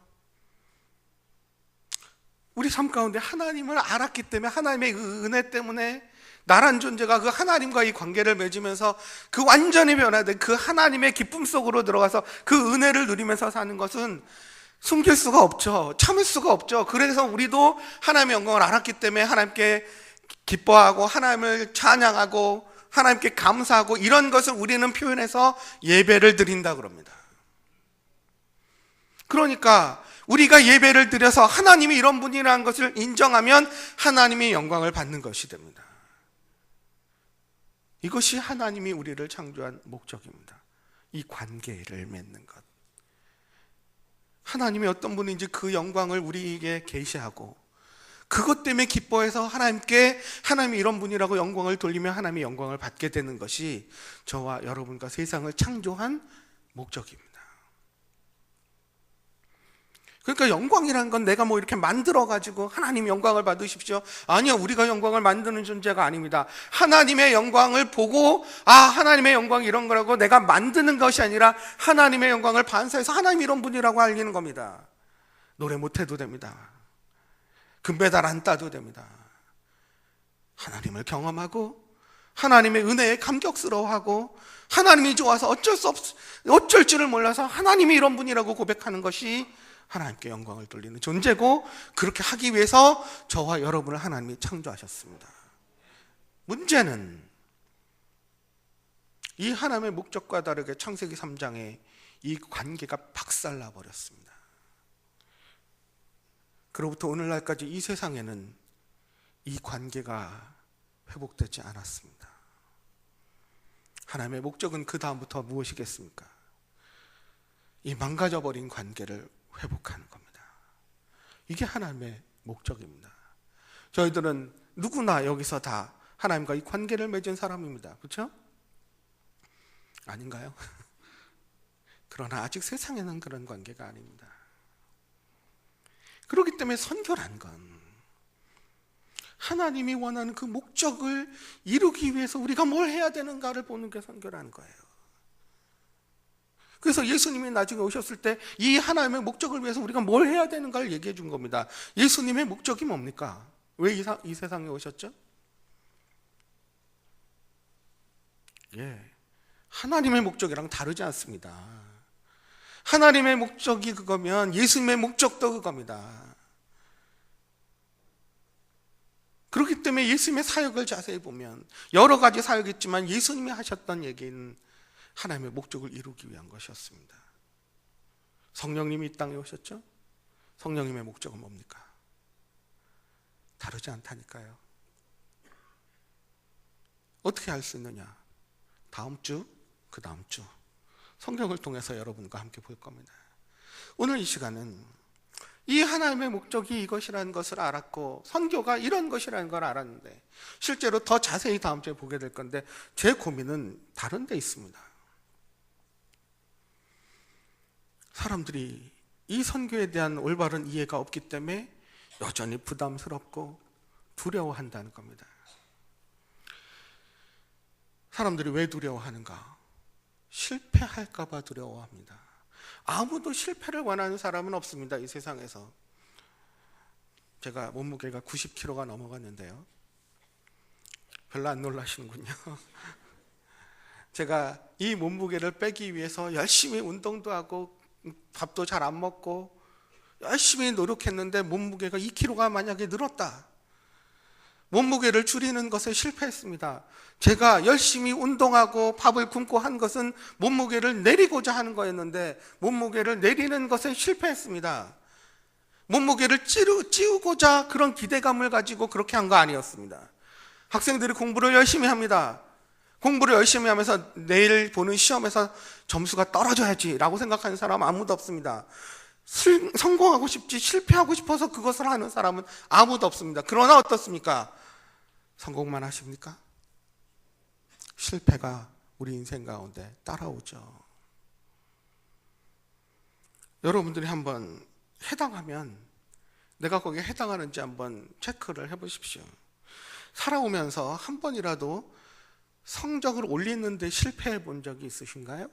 우리 삶 가운데 하나님을 알았기 때문에, 하나님의 그 은혜 때문에 나란 존재가 그 하나님과 이 관계를 맺으면서 그 완전히 변화된 그 하나님의 기쁨 속으로 들어가서 그 은혜를 누리면서 사는 것은 숨길 수가 없죠. 참을 수가 없죠. 그래서 우리도 하나님의 영광을 알았기 때문에 하나님께 기뻐하고 하나님을 찬양하고 하나님께 감사하고 이런 것을 우리는 표현해서 예배를 드린다 그럽니다. 그러니까 우리가 예배를 드려서 하나님이 이런 분이라는 것을 인정하면 하나님의 영광을 받는 것이 됩니다. 이것이 하나님이 우리를 창조한 목적입니다. 이 관계를 맺는 것. 하나님이 어떤 분인지 그 영광을 우리에게 계시하고 그것 때문에 기뻐해서 하나님께 하나님이 이런 분이라고 영광을 돌리며 하나님의 영광을 받게 되는 것이 저와 여러분과 세상을 창조한 목적입니다. 그러니까 영광이라는 건 내가 뭐 이렇게 만들어가지고 하나님 영광을 받으십시오. 아니요, 우리가 영광을 만드는 존재가 아닙니다. 하나님의 영광을 보고 하나님의 영광이 이런 거라고 내가 만드는 것이 아니라 하나님의 영광을 반사해서 하나님이 이런 분이라고 알리는 겁니다. 노래 못해도 됩니다. 금메달 안 따도 됩니다. 하나님을 경험하고 하나님의 은혜에 감격스러워하고 하나님이 좋아서 어쩔 줄을 몰라서 하나님이 이런 분이라고 고백하는 것이 하나님께 영광을 돌리는 존재고, 그렇게 하기 위해서 저와 여러분을 하나님이 창조하셨습니다. 문제는 이 하나님의 목적과 다르게 창세기 3장에 이 관계가 박살나 버렸습니다. 그로부터 오늘날까지 이 세상에는 이 관계가 회복되지 않았습니다. 하나님의 목적은 그 다음부터 무엇이겠습니까? 이 망가져버린 관계를 회복하는 겁니다. 이게 하나님의 목적입니다. 저희들은 누구나 여기서 다 하나님과 이 관계를 맺은 사람입니다. 그렇죠? 아닌가요? 그러나 아직 세상에는 그런 관계가 아닙니다. 그렇기 때문에 선교란 건 하나님이 원하는 그 목적을 이루기 위해서 우리가 뭘 해야 되는가를 보는 게 선교라는 거예요. 그래서 예수님이 나중에 오셨을 때 이 하나님의 목적을 위해서 우리가 뭘 해야 되는가를 얘기해 준 겁니다. 예수님의 목적이 뭡니까? 왜 이 세상에 오셨죠? 하나님의 목적이랑 다르지 않습니다. 하나님의 목적이 그거면 예수님의 목적도 그겁니다. 그렇기 때문에 예수님의 사역을 자세히 보면 여러 가지 사역이 있지만 예수님이 하셨던 얘기는 하나님의 목적을 이루기 위한 것이었습니다. 성령님이 이 땅에 오셨죠? 성령님의 목적은 뭡니까? 다르지 않다니까요. 어떻게 알 수 있느냐? 다음 주, 그 다음 주 성경을 통해서 여러분과 함께 볼 겁니다. 오늘 이 시간은 이 하나님의 목적이 이것이라는 것을 알았고 선교가 이런 것이라는 걸 알았는데 실제로 더 자세히 다음 주에 보게 될 건데 제 고민은 다른 데 있습니다. 사람들이 이 선교에 대한 올바른 이해가 없기 때문에 여전히 부담스럽고 두려워한다는 겁니다. 사람들이 왜 두려워하는가? 실패할까 봐 두려워합니다. 아무도 실패를 원하는 사람은 없습니다. 이 세상에서. 제가 몸무게가 90kg가 넘어갔는데요. 별로 안 놀라시는군요. 제가 이 몸무게를 빼기 위해서 열심히 운동도 하고 밥도 잘 안 먹고 열심히 노력했는데 몸무게가 2kg가 만약에 늘었다. 몸무게를 줄이는 것에 실패했습니다. 제가 열심히 운동하고 밥을 굶고 한 것은 몸무게를 내리고자 하는 거였는데 몸무게를 내리는 것에 실패했습니다. 몸무게를 찌우고자 그런 기대감을 가지고 그렇게 한 거 아니었습니다. 학생들이 공부를 열심히 합니다. 공부를 열심히 하면서 내일 보는 시험에서 점수가 떨어져야지라고 생각하는 사람 아무도 없습니다. 성공하고 싶지 실패하고 싶어서 그것을 하는 사람은 아무도 없습니다. 그러나 어떻습니까? 성공만 하십니까? 실패가 우리 인생 가운데 따라오죠. 여러분들이 한번 해당하면 내가 거기에 해당하는지 한번 체크를 해보십시오. 살아오면서 한 번이라도 성적을 올리는데 실패해 본 적이 있으신가요?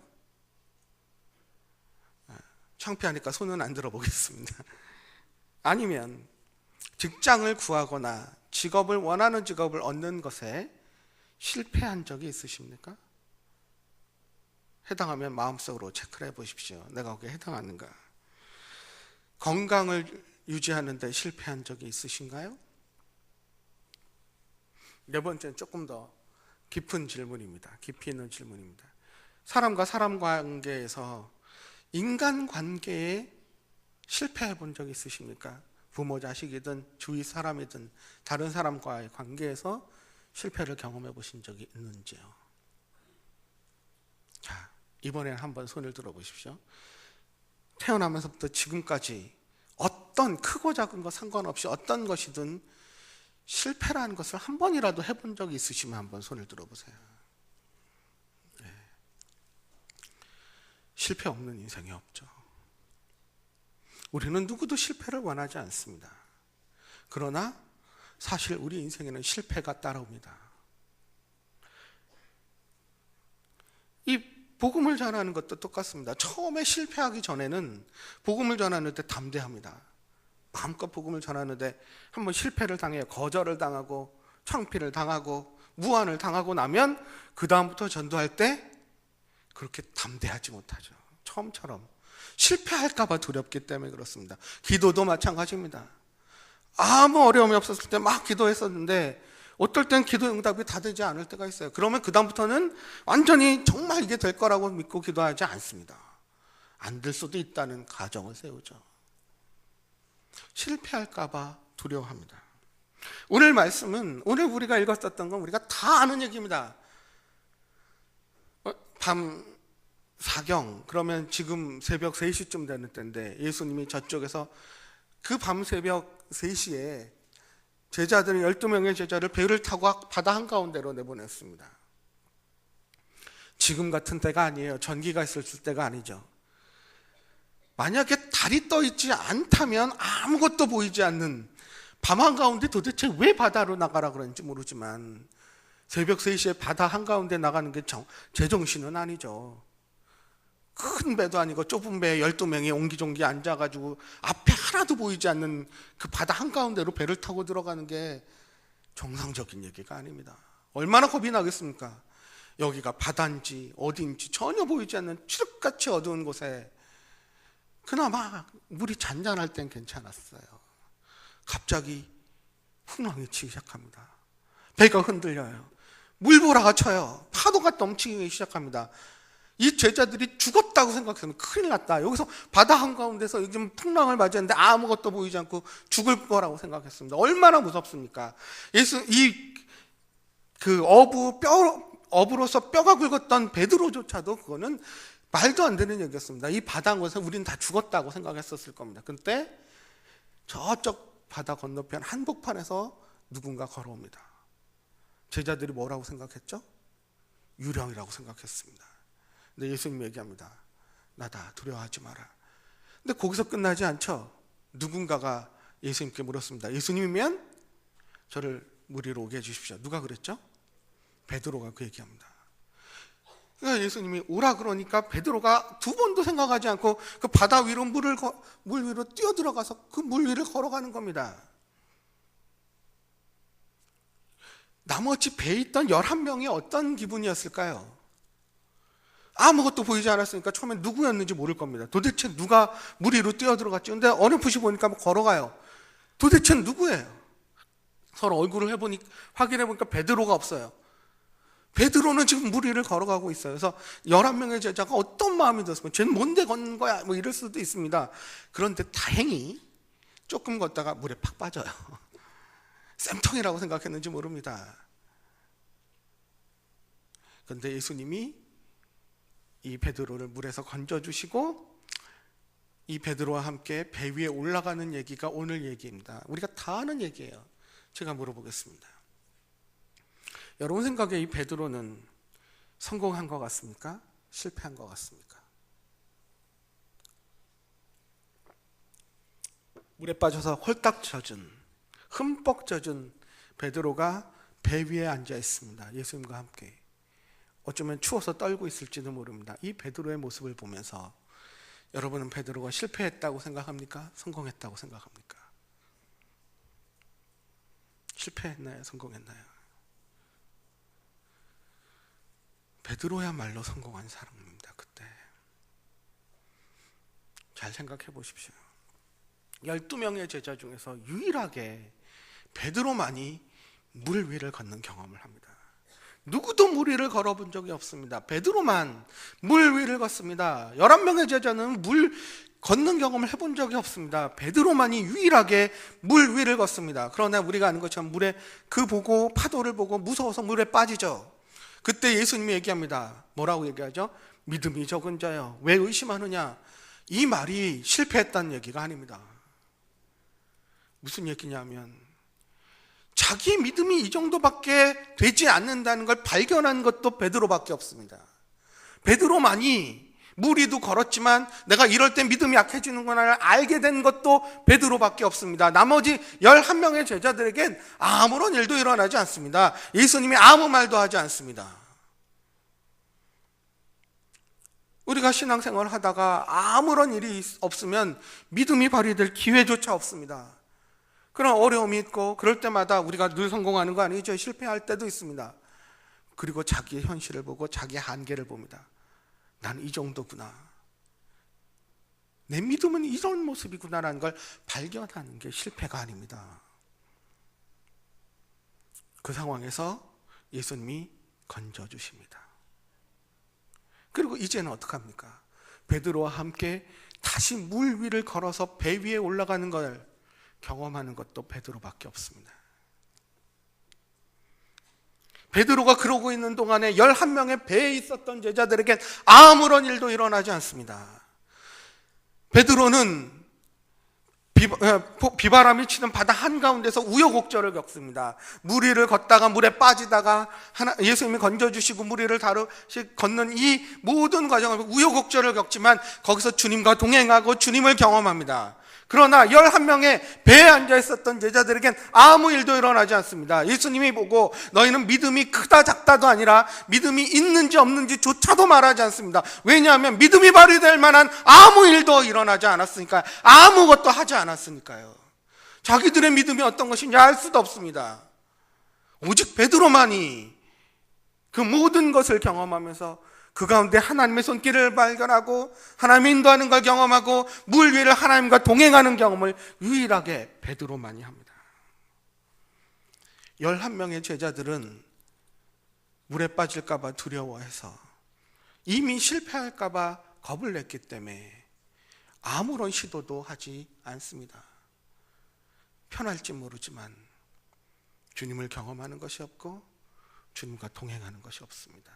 창피하니까 손은 안 들어보겠습니다. 아니면 직장을 구하거나 직업을 원하는 직업을 얻는 것에 실패한 적이 있으십니까? 해당하면 마음속으로 체크를 해보십시오. 내가 거기에 해당하는가? 건강을 유지하는 데 실패한 적이 있으신가요? 네 번째는 조금 더 깊은 질문입니다. 깊이 있는 질문입니다. 사람과 사람 관계에서 인간관계에 실패해 본 적 있으십니까? 부모 자식이든 주위 사람이든 다른 사람과의 관계에서 실패를 경험해 보신 적이 있는지요? 자, 이번에는 한번 손을 들어 보십시오. 태어나면서부터 지금까지 어떤 크고 작은 것 상관없이 어떤 것이든 실패라는 것을 한 번이라도 해본 적이 있으시면 한번 손을 들어보세요. 네. 실패 없는 인생이 없죠. 우리는 누구도 실패를 원하지 않습니다. 그러나 사실 우리 인생에는 실패가 따라옵니다. 이 복음을 전하는 것도 똑같습니다. 처음에 실패하기 전에는 복음을 전하는데 담대합니다. 마음껏 복음을 전하는데 한번 실패를 당해요. 거절을 당하고 창피를 당하고 무안을 당하고 나면 그 다음부터 전도할 때 그렇게 담대하지 못하죠. 처음처럼 실패할까 봐 두렵기 때문에 그렇습니다. 기도도 마찬가지입니다. 아무 어려움이 없었을 때 막 기도했었는데 어떨 땐 기도 응답이 다 되지 않을 때가 있어요. 그러면 그 다음부터는 완전히 정말 이게 될 거라고 믿고 기도하지 않습니다. 안 될 수도 있다는 가정을 세우죠. 실패할까 봐 두려워합니다. 오늘 말씀은 오늘 우리가 읽었었던 건 우리가 다 아는 얘기입니다. 밤 사경, 그러면 지금 새벽 3시쯤 되는 때인데 예수님이 저쪽에서 그 밤 새벽 3시에 제자들은 12명의 제자를 배를 타고 바다 한가운데로 내보냈습니다. 지금 같은 때가 아니에요. 전기가 있었을 때가 아니죠. 만약에 달이 떠 있지 않다면 아무것도 보이지 않는 밤 한가운데 도대체 왜 바다로 나가라 그런지 모르지만 새벽 3시에 바다 한가운데 나가는 게 제정신은 아니죠. 큰 배도 아니고 좁은 배에 12명이 옹기종기 앉아가지고 앞에 하나도 보이지 않는 그 바다 한가운데로 배를 타고 들어가는 게 정상적인 얘기가 아닙니다. 얼마나 겁이 나겠습니까? 여기가 바다인지 어디인지 전혀 보이지 않는 칠흑같이 어두운 곳에 그나마 물이 잔잔할 땐 괜찮았어요. 갑자기 풍랑이 치기 시작합니다. 배가 흔들려요. 물보라가 쳐요. 파도가 넘치기 시작합니다. 이 제자들이 죽었다고 생각하면 큰일 났다. 여기서 바다 한가운데서 요즘 풍랑을 맞이했는데 아무것도 보이지 않고 죽을 거라고 생각했습니다. 얼마나 무섭습니까? 예수 어부로서 뼈가 굵었던 베드로조차도 그거는 말도 안 되는 얘기였습니다. 이 바다 한가운데서 우리는 다 죽었다고 생각했었을 겁니다. 근데 저쪽 바다 건너편 한복판에서 누군가 걸어옵니다. 제자들이 뭐라고 생각했죠? 유령이라고 생각했습니다. 근데 예수님이 얘기합니다. 나다, 두려워하지 마라. 근데 거기서 끝나지 않죠. 누군가가 예수님께 물었습니다. 예수님이면 저를 물 위로 오게 해주십시오. 누가 그랬죠? 베드로가 그 얘기합니다. 그러니까 예수님이 오라 그러니까 베드로가 두 번도 생각하지 않고 그 바다 위로 물 위로 뛰어들어가서 그 물 위를 걸어가는 겁니다. 나머지 배에 있던 11명이 어떤 기분이었을까요? 아무것도 보이지 않았으니까 처음엔 누구였는지 모를 겁니다. 도대체 누가 물 위로 뛰어들어갔지? 근데 어렴풋이 보니까 걸어가요. 도대체 누구예요? 서로 얼굴을 확인해보니까 베드로가 없어요. 베드로는 지금 물 위를 걸어가고 있어요. 그래서 11명의 제자가 어떤 마음이 들었으면 쟤는 뭔데 걷는 거야? 뭐 이럴 수도 있습니다. 그런데 다행히 조금 걷다가 물에 팍 빠져요. 쌤통이라고 생각했는지 모릅니다. 그런데 예수님이 이 베드로를 물에서 건져주시고 이 베드로와 함께 배 위에 올라가는 얘기가 오늘 얘기입니다. 우리가 다 아는 얘기예요. 제가 물어보겠습니다. 여러분 생각에 이 베드로는 성공한 것 같습니까? 실패한 것 같습니까? 물에 빠져서 홀딱 젖은, 흠뻑 젖은 베드로가 배 위에 앉아 있습니다. 예수님과 함께. 어쩌면 추워서 떨고 있을지도 모릅니다. 이 베드로의 모습을 보면서 여러분은 베드로가 실패했다고 생각합니까? 성공했다고 생각합니까? 실패했나요? 성공했나요? 베드로야말로 성공한 사람입니다. 그때 잘 생각해 보십시오. 12명의 제자 중에서 유일하게 베드로만이 물 위를 걷는 경험을 합니다. 누구도 물 위를 걸어본 적이 없습니다. 베드로만 물 위를 걷습니다. 11명의 제자는 물 걷는 경험을 해본 적이 없습니다. 베드로만이 유일하게 물 위를 걷습니다. 그러나 우리가 아는 것처럼 물에 보고 파도를 보고 무서워서 물에 빠지죠. 그때 예수님이 얘기합니다. 뭐라고 얘기하죠? 믿음이 적은 자여 왜 의심하느냐? 이 말이 실패했다는 얘기가 아닙니다. 무슨 얘기냐면 자기 믿음이 이 정도밖에 되지 않는다는 걸 발견한 것도 베드로밖에 없습니다. 베드로만이 물 위도 걸었지만 내가 이럴 때 믿음이 약해지는구나를 알게 된 것도 베드로밖에 없습니다. 나머지 11명의 제자들에겐 아무런 일도 일어나지 않습니다. 예수님이 아무 말도 하지 않습니다. 우리가 신앙생활을 하다가 아무런 일이 없으면 믿음이 발휘될 기회조차 없습니다. 그런 어려움이 있고 그럴 때마다 우리가 늘 성공하는 거 아니죠. 실패할 때도 있습니다. 그리고 자기의 현실을 보고 자기의 한계를 봅니다. 난 이 정도구나. 내 믿음은 이런 모습이구나라는 걸 발견하는 게 실패가 아닙니다. 그 상황에서 예수님이 건져주십니다. 그리고 이제는 어떡합니까? 베드로와 함께 다시 물 위를 걸어서 배 위에 올라가는 걸 경험하는 것도 베드로밖에 없습니다. 베드로가 그러고 있는 동안에 11명의 배에 있었던 제자들에겐 아무런 일도 일어나지 않습니다. 베드로는 비바람이 치는 바다 한가운데서 우여곡절을 겪습니다. 물 위를 걷다가 물에 빠지다가 예수님이 건져주시고 물 위를 다시 걷는 이 모든 과정을 우여곡절을 겪지만 거기서 주님과 동행하고 주님을 경험합니다. 그러나 11명의 배에 앉아 있었던 제자들에겐 아무 일도 일어나지 않습니다. 예수님이 보고 너희는 믿음이 크다 작다도 아니라 믿음이 있는지 없는지조차도 말하지 않습니다. 왜냐하면 믿음이 발휘될 만한 아무 일도 일어나지 않았으니까요. 아무것도 하지 않았으니까요. 자기들의 믿음이 어떤 것인지 알 수도 없습니다. 오직 베드로만이 그 모든 것을 경험하면서 그 가운데 하나님의 손길을 발견하고 하나님이 인도하는 걸 경험하고 물 위를 하나님과 동행하는 경험을 유일하게 베드로만이 합니다. 11명의 제자들은 물에 빠질까봐 두려워해서 이미 실패할까봐 겁을 냈기 때문에 아무런 시도도 하지 않습니다. 편할지 모르지만 주님을 경험하는 것이 없고 주님과 동행하는 것이 없습니다.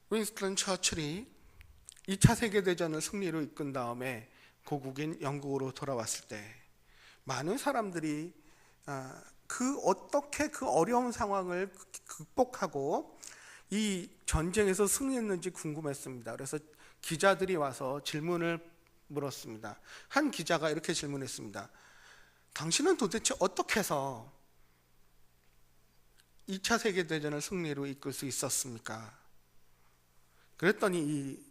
윈스턴 처칠이 2차 세계대전을 승리로 이끈 다음에 고국인 영국으로 돌아왔을 때 많은 사람들이 어떻게 그 어려운 상황을 극복하고 이 전쟁에서 승리했는지 궁금했습니다. 그래서 기자들이 와서 질문을 물었습니다. 한 기자가 이렇게 질문했습니다. 당신은 도대체 어떻게 해서 2차 세계대전을 승리로 이끌 수 있었습니까? 그랬더니 이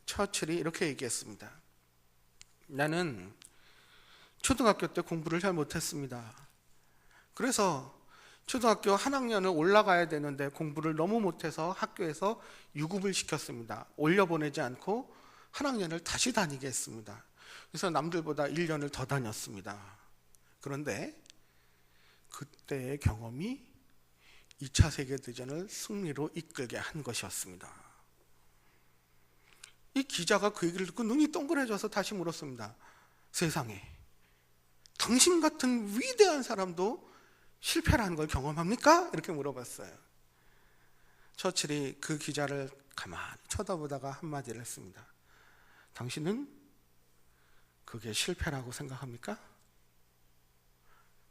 처칠이 이렇게 얘기했습니다. 나는 초등학교 때 공부를 잘 못했습니다. 그래서 초등학교 한 학년을 올라가야 되는데 공부를 너무 못해서 학교에서 유급을 시켰습니다. 올려보내지 않고 한 학년을 다시 다니게 했습니다. 그래서 남들보다 1년을 더 다녔습니다. 그런데 그때의 경험이 2차 세계대전을 승리로 이끌게 한 것이었습니다. 이 기자가 그 얘기를 듣고 눈이 동그래져서 다시 물었습니다. 세상에, 당신 같은 위대한 사람도 실패라는 걸 경험합니까? 이렇게 물어봤어요. 처칠이 그 기자를 가만히 쳐다보다가 한마디를 했습니다. 당신은 그게 실패라고 생각합니까?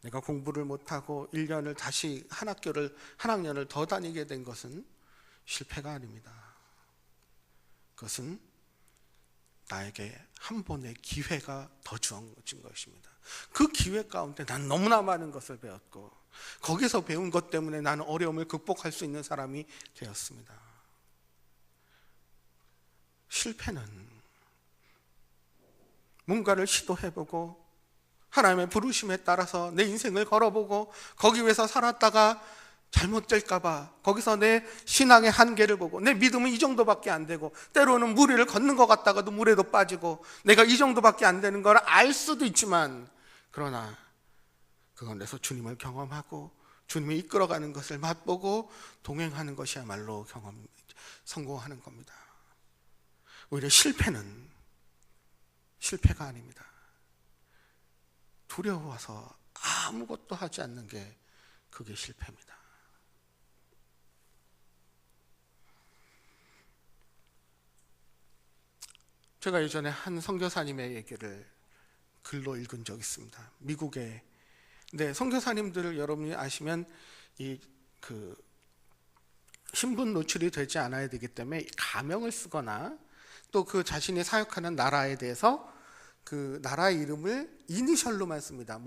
내가 공부를 못하고 1년을 다시 한 학년을 더 다니게 된 것은 실패가 아닙니다. 그것은 나에게 한 번의 기회가 더 주어진 것입니다. 그 기회 가운데 난 너무나 많은 것을 배웠고 거기서 배운 것 때문에 나는 어려움을 극복할 수 있는 사람이 되었습니다. 실패는 뭔가를 시도해보고 하나님의 부르심에 따라서 내 인생을 걸어보고 거기 위해서 살았다가 잘못될까봐 거기서 내 신앙의 한계를 보고 내 믿음은 이 정도밖에 안 되고 때로는 무리를 걷는 것 같다가도 물에도 빠지고 내가 이 정도밖에 안 되는 걸 알 수도 있지만 그러나 그건에서 주님을 경험하고 주님이 이끌어가는 것을 맛보고 동행하는 것이야말로 성공하는 겁니다. 오히려 실패는 실패가 아닙니다. 두려워서 아무것도 하지 않는 게 그게 실패입니다. 제가 예전에 한 선교사님의 얘기를 글로 읽은 적이 있습니다. 미국에 선교사님들을 여러분이 아시면 신분 노출이 되지 않아야 되기 때문에 가명을 쓰거나 또 그 자신이 사역하는 나라에 대해서 그 나라의 이름을 이니셜로만 씁니다.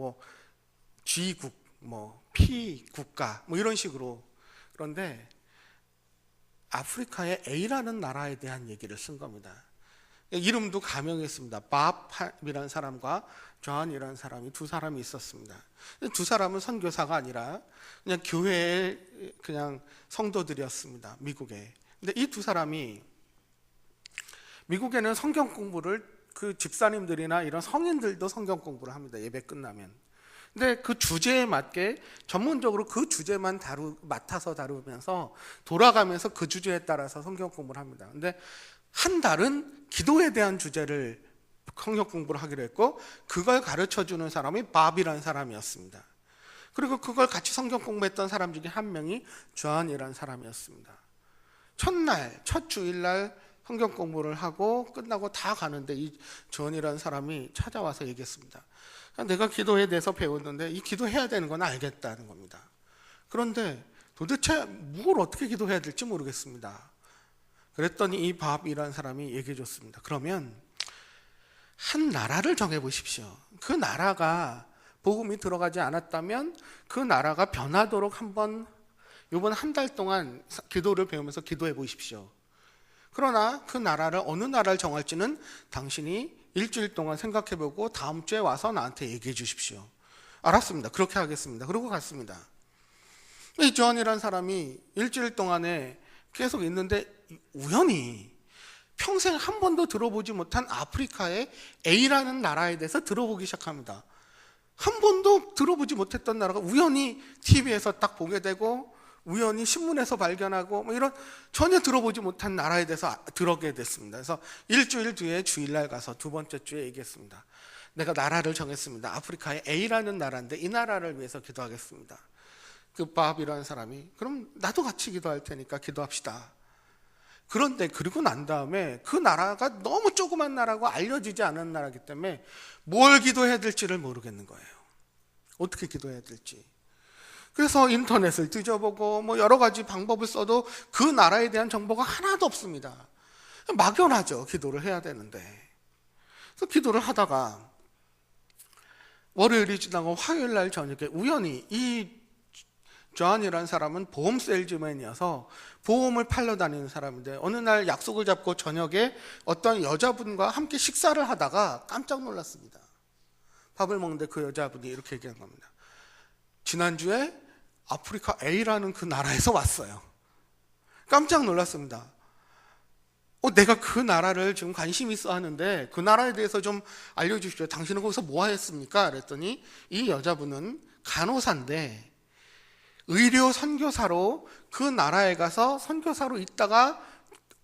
G국, P 국가 이런 식으로. 그런데 아프리카의 A라는 나라에 대한 얘기를 쓴 겁니다. 이름도 가명했습니다. 밥이라는 사람과 존이라는 사람이 두 사람이 있었습니다. 두 사람은 선교사가 아니라 그냥 교회의 그냥 성도들이었습니다. 미국에. 근데 이 두 사람이 미국에는 성경 공부를 그 집사님들이나 이런 성인들도 성경 공부를 합니다. 예배 끝나면. 근데 그 주제에 맞게 전문적으로 그 주제만 맡아서 다루면서 돌아가면서 그 주제에 따라서 성경 공부를 합니다. 근데 한 달은 기도에 대한 주제를 성경 공부를 하기로 했고 그걸 가르쳐주는 사람이 밥이라는 사람이었습니다. 그리고 그걸 같이 성경 공부했던 사람 중에 한 명이 존이라는 사람이었습니다. 첫 주일날 성경 공부를 하고 끝나고 다 가는데 이 존이라는 사람이 찾아와서 얘기했습니다. 내가 기도에 대해서 배웠는데 이 기도해야 되는 건 알겠다는 겁니다. 그런데 도대체 뭘 어떻게 기도해야 될지 모르겠습니다. 그랬더니 이 밥이라는 사람이 얘기해 줬습니다. 그러면 한 나라를 정해 보십시오. 그 나라가 복음이 들어가지 않았다면 그 나라가 변하도록 이번 한 달 동안 기도를 배우면서 기도해 보십시오. 그러나 그 나라를 어느 나라를 정할지는 당신이 일주일 동안 생각해보고 다음 주에 와서 나한테 얘기해 주십시오. 알았습니다. 그렇게 하겠습니다. 그러고 갔습니다. 이 존이라는 사람이 일주일 동안에 계속 있는데 우연히 평생 한 번도 들어보지 못한 아프리카의 A라는 나라에 대해서 들어보기 시작합니다. 한 번도 들어보지 못했던 나라가 우연히 TV에서 딱 보게 되고 우연히 신문에서 발견하고 뭐 이런 전혀 들어보지 못한 나라에 대해서 들어게 됐습니다. 그래서 일주일 뒤에 주일날 가서 두 번째 주에 얘기했습니다. 내가 나라를 정했습니다. 아프리카의 A라는 나라인데 이 나라를 위해서 기도하겠습니다. 그 밥이라는 사람이 그럼 나도 같이 기도할 테니까 기도합시다. 그런데 그리고 난 다음에 그 나라가 너무 조그만 나라고 알려지지 않은 나라이기 때문에 뭘 기도해야 될지를 모르겠는 거예요. 어떻게 기도해야 될지. 그래서 인터넷을 뒤져보고 뭐 여러 가지 방법을 써도 그 나라에 대한 정보가 하나도 없습니다. 막연하죠. 기도를 해야 되는데. 그래서 기도를 하다가 월요일이 지나고 화요일 날 저녁에 우연히 이 존이라는 사람은 보험 세일즈맨이어서 보험을 팔러 다니는 사람인데 어느 날 약속을 잡고 저녁에 어떤 여자분과 함께 식사를 하다가 깜짝 놀랐습니다. 밥을 먹는데 그 여자분이 이렇게 얘기한 겁니다. 지난주에 아프리카 A라는 그 나라에서 왔어요. 깜짝 놀랐습니다. 내가 그 나라를 지금 관심 있어 하는데 그 나라에 대해서 좀 알려주십시오. 당신은 거기서 뭐 했습니까? 그랬더니 이 여자분은 간호사인데 의료 선교사로 그 나라에 가서 선교사로 있다가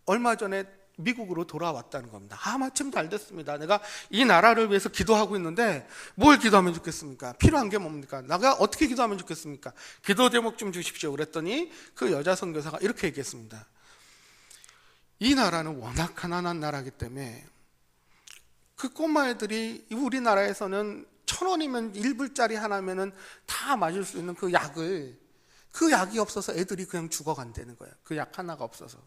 얼마 전에 미국으로 돌아왔다는 겁니다. 마침 잘 됐습니다. 내가 이 나라를 위해서 기도하고 있는데 뭘 기도하면 좋겠습니까? 필요한 게 뭡니까? 내가 어떻게 기도하면 좋겠습니까? 기도 제목 좀 주십시오. 그랬더니 그 여자 선교사가 이렇게 얘기했습니다. 이 나라는 워낙 가난한 나라이기 때문에 그 꼬마애들이 우리나라에서는 1,000원이면 1불짜리 하나면은 다 맞을 수 있는 그 약이 없어서 애들이 그냥 죽어간다는 거예요. 그 약 하나가 없어서.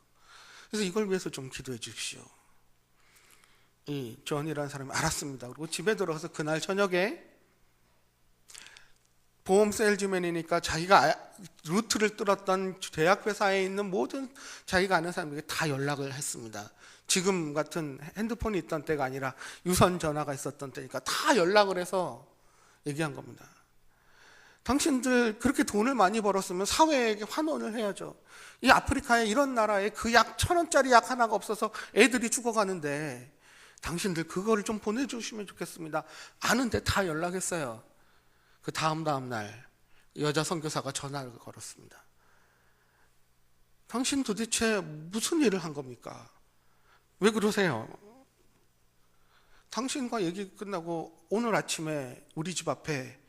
그래서 이걸 위해서 좀 기도해 주십시오. 이 존이라는 사람이 알았습니다. 그리고 집에 들어가서 그날 저녁에 보험 세일즈맨이니까 자기가 루트를 뚫었던 제약회사에 있는 모든 자기가 아는 사람에게 다 연락을 했습니다. 지금 같은 핸드폰이 있던 때가 아니라 유선 전화가 있었던 때니까 다 연락을 해서 얘기한 겁니다. 당신들 그렇게 돈을 많이 벌었으면 사회에게 환원을 해야죠. 이 아프리카에 이런 나라에 그 약 1,000원짜리 약 하나가 없어서 애들이 죽어가는데 당신들 그거를 좀 보내주시면 좋겠습니다. 아는데 다 연락했어요. 그 다음 날 여자 선교사가 전화를 걸었습니다. 당신 도대체 무슨 일을 한 겁니까? 왜 그러세요? 당신과 얘기 끝나고 오늘 아침에 우리 집 앞에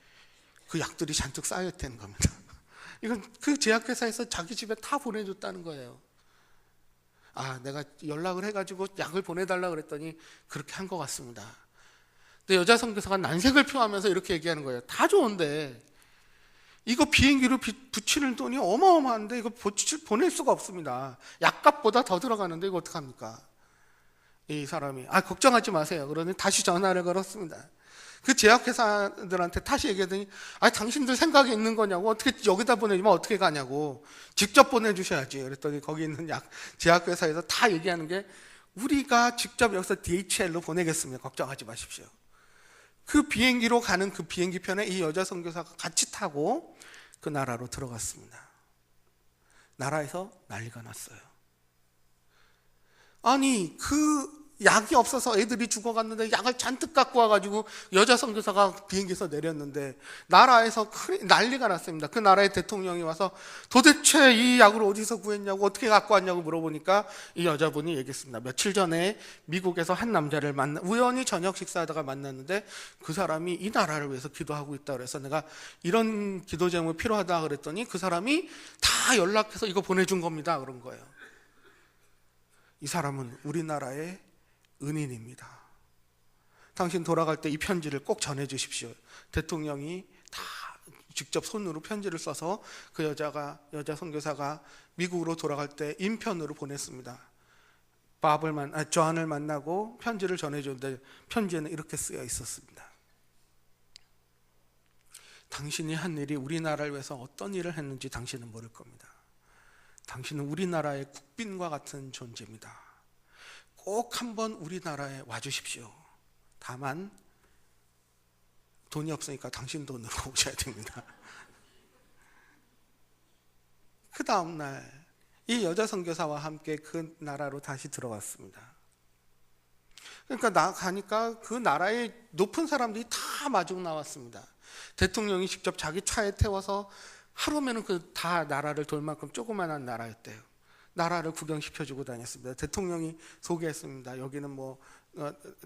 그 약들이 잔뜩 쌓여있다는 겁니다. 이건 그 제약회사에서 자기 집에 다 보내줬다는 거예요. 내가 연락을 해가지고 약을 보내달라고 그랬더니 그렇게 한 것 같습니다. 근데 여자 선교사가 난색을 표하면서 이렇게 얘기하는 거예요. 다 좋은데 이거 비행기로 붙이는 돈이 어마어마한데 이거 보낼 수가 없습니다. 약값보다 더 들어가는데 이거 어떡합니까? 이 사람이 걱정하지 마세요. 그러니 다시 전화를 걸었습니다. 그 제약회사들한테 다시 얘기하더니 당신들 생각이 있는 거냐고, 어떻게 여기다 보내주면 어떻게 가냐고, 직접 보내주셔야지. 그랬더니 거기 있는 제약회사에서 다 얘기하는 게 우리가 직접 여기서 DHL로 보내겠습니다. 걱정하지 마십시오. 그 비행기로 가는 그 비행기 편에 이 여자 선교사가 같이 타고 그 나라로 들어갔습니다. 나라에서 난리가 났어요. 그 약이 없어서 애들이 죽어갔는데 약을 잔뜩 갖고 와가지고 여자 선교사가 비행기에서 내렸는데 나라에서 난리가 났습니다. 그 나라의 대통령이 와서 도대체 이 약을 어디서 구했냐고, 어떻게 갖고 왔냐고 물어보니까 이 여자분이 얘기했습니다. 며칠 전에 미국에서 한 남자를 우연히 저녁 식사하다가 만났는데 그 사람이 이 나라를 위해서 기도하고 있다 그래서 내가 이런 기도 제목이 필요하다 그랬더니 그 사람이 다 연락해서 이거 보내준 겁니다. 그런 거예요. 이 사람은 우리나라의 은인입니다. 당신 돌아갈 때 이 편지를 꼭 전해 주십시오. 대통령이 다 직접 손으로 편지를 써서 그 여자 선교사가 미국으로 돌아갈 때 인편으로 보냈습니다. 존을 만나고 편지를 전해줬는데 편지에는 이렇게 쓰여 있었습니다. 당신이 한 일이 우리나라를 위해서 어떤 일을 했는지 당신은 모를 겁니다. 당신은 우리나라의 국빈과 같은 존재입니다. 꼭 한번 우리나라에 와주십시오. 다만 돈이 없으니까 당신 돈으로 오셔야 됩니다. 그 다음 날 이 여자 선교사와 함께 그 나라로 다시 들어갔습니다. 그러니까 가니까 그 나라의 높은 사람들이 다 마중 나왔습니다. 대통령이 직접 자기 차에 태워서 하루면은 그 다 나라를 돌 만큼 조그만한 나라였대요. 나라를 구경시켜주고 다녔습니다. 대통령이 소개했습니다. 여기는 뭐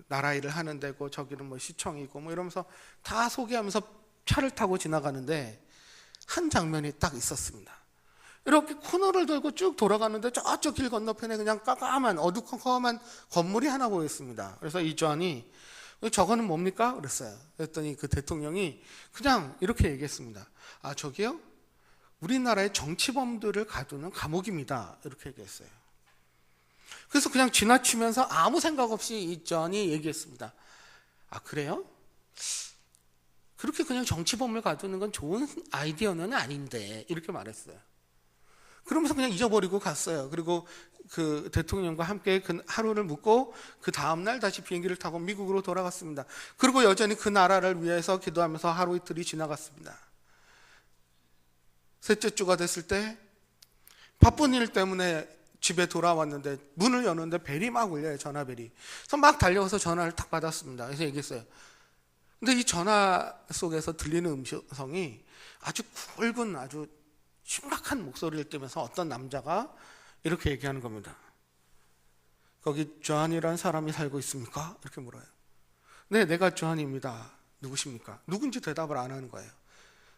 나라 일을 하는 데고 저기는 뭐 시청이고 뭐 이러면서 다 소개하면서 차를 타고 지나가는데 한 장면이 딱 있었습니다. 이렇게 코너를 돌고 쭉 돌아가는데 저쪽 길 건너편에 그냥 깜깜한 어두컴컴한 건물이 하나 보였습니다. 그래서 이 존이 저거는 뭡니까? 그랬어요. 그랬더니 그 대통령이 그냥 이렇게 얘기했습니다. 아, 저기요? 우리나라의 정치범들을 가두는 감옥입니다. 이렇게 얘기했어요. 그래서 그냥 지나치면서 아무 생각 없이 이 존이 얘기했습니다. 아, 그래요? 그렇게 그냥 정치범을 가두는 건 좋은 아이디어는 아닌데 이렇게 말했어요. 그러면서 그냥 잊어버리고 갔어요. 그리고 그 대통령과 함께 그 하루를 묵고 그 다음날 다시 비행기를 타고 미국으로 돌아갔습니다. 그리고 여전히 그 나라를 위해서 기도하면서 하루 이틀이 지나갔습니다. 셋째 주가 됐을 때 바쁜 일 때문에 집에 돌아왔는데 문을 여는데 벨이 막 울려요. 전화벨이. 그래서 막 달려와서 전화를 딱 받았습니다. 그래서 얘기했어요. 근데 이 전화 속에서 들리는 음성이 아주 굵은 아주 심각한 목소리를 띠면서 어떤 남자가 이렇게 얘기하는 겁니다. 거기 존이라는 사람이 살고 있습니까? 이렇게 물어요. 네, 내가 존입니다. 누구십니까? 누군지 대답을 안 하는 거예요.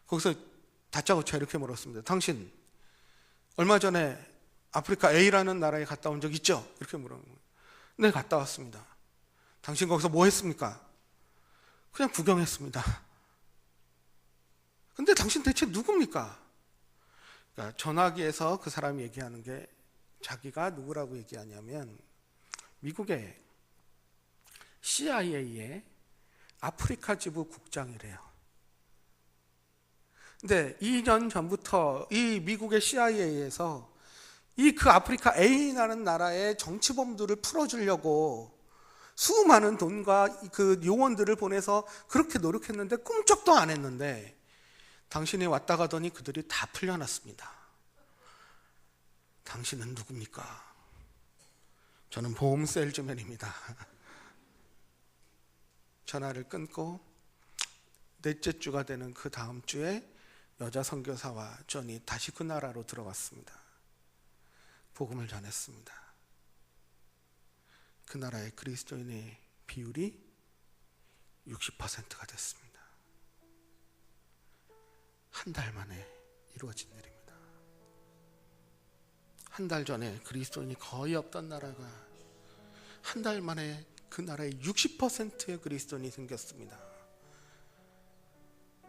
거기서 다짜고짜 이렇게 물었습니다. 당신 얼마 전에 아프리카 A라는 나라에 갔다 온 적 있죠? 이렇게 물어요. 네, 갔다 왔습니다. 당신 거기서 뭐 했습니까? 그냥 구경했습니다. 근데 당신 대체 누굽니까? 그러니까 전화기에서 그 사람이 얘기하는 게 자기가 누구라고 얘기하냐면 미국의 CIA의 아프리카 지부 국장이래요. 근데 2년 전부터 이 미국의 CIA에서 이 그 아프리카 A라는 나라의 정치범들을 풀어주려고 수많은 돈과 그 요원들을 보내서 그렇게 노력했는데 꿈쩍도 안 했는데 당신이 왔다 가더니 그들이 다 풀려났습니다. 당신은 누굽니까? 저는 보험 세일즈맨입니다. 전화를 끊고 넷째 주가 되는 그 다음 주에 여자 선교사와 존이 다시 그 나라로 들어갔습니다. 복음을 전했습니다. 그 나라의 그리스도인의 비율이 60%가 됐습니다. 한 달 만에 이루어진 일입니다. 한 달 전에 그리스도인이 거의 없던 나라가 한 달 만에 그 나라에 60%의 그리스도인이 생겼습니다.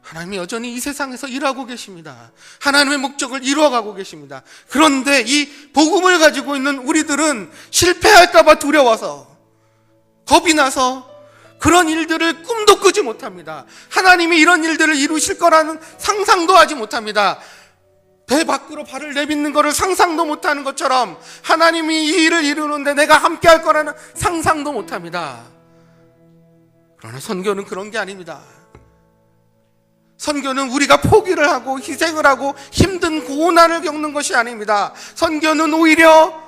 하나님이 여전히 이 세상에서 일하고 계십니다. 하나님의 목적을 이루어가고 계십니다. 그런데 이 복음을 가지고 있는 우리들은 실패할까 봐 두려워서 겁이 나서 그런 일들을 꿈도 꾸지 못합니다. 하나님이 이런 일들을 이루실 거라는 상상도 하지 못합니다. 배 밖으로 발을 내딛는 것을 상상도 못하는 것처럼 하나님이 이 일을 이루는데 내가 함께 할 거라는 상상도 못합니다. 그러나 선교는 그런 게 아닙니다. 선교는 우리가 포기를 하고 희생을 하고 힘든 고난을 겪는 것이 아닙니다. 선교는 오히려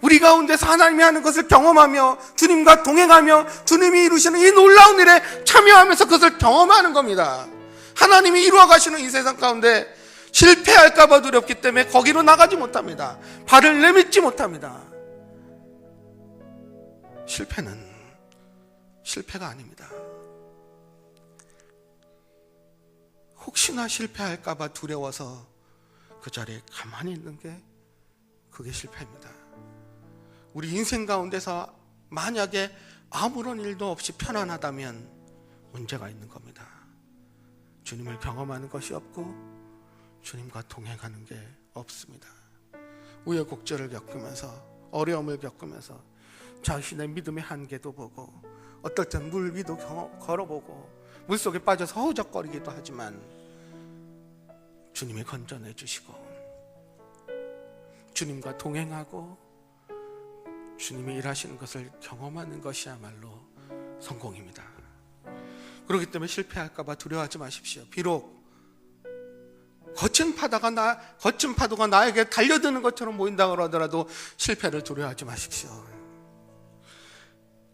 우리 가운데서 하나님이 하는 것을 경험하며 주님과 동행하며 주님이 이루시는 이 놀라운 일에 참여하면서 그것을 경험하는 겁니다. 하나님이 이루어 가시는 이 세상 가운데 실패할까 봐 두렵기 때문에 거기로 나가지 못합니다. 발을 내딛지 못합니다. 실패는 실패가 아닙니다. 혹시나 실패할까 봐 두려워서 그 자리에 가만히 있는 게 그게 실패입니다. 우리 인생 가운데서 만약에 아무런 일도 없이 편안하다면 문제가 있는 겁니다. 주님을 경험하는 것이 없고 주님과 동행하는 게 없습니다. 우여곡절을 겪으면서 어려움을 겪으면서 자신의 믿음의 한계도 보고 어떨 땐 물 위도 걸어보고 물속에 빠져서 허우적거리기도 하지만 주님이 건져내 주시고 주님과 동행하고 주님이 일하시는 것을 경험하는 것이야말로 성공입니다. 그렇기 때문에 실패할까 봐 두려워하지 마십시오. 비록 거친 파도가 나에게 달려드는 것처럼 보인다 그러더라도 실패를 두려워하지 마십시오.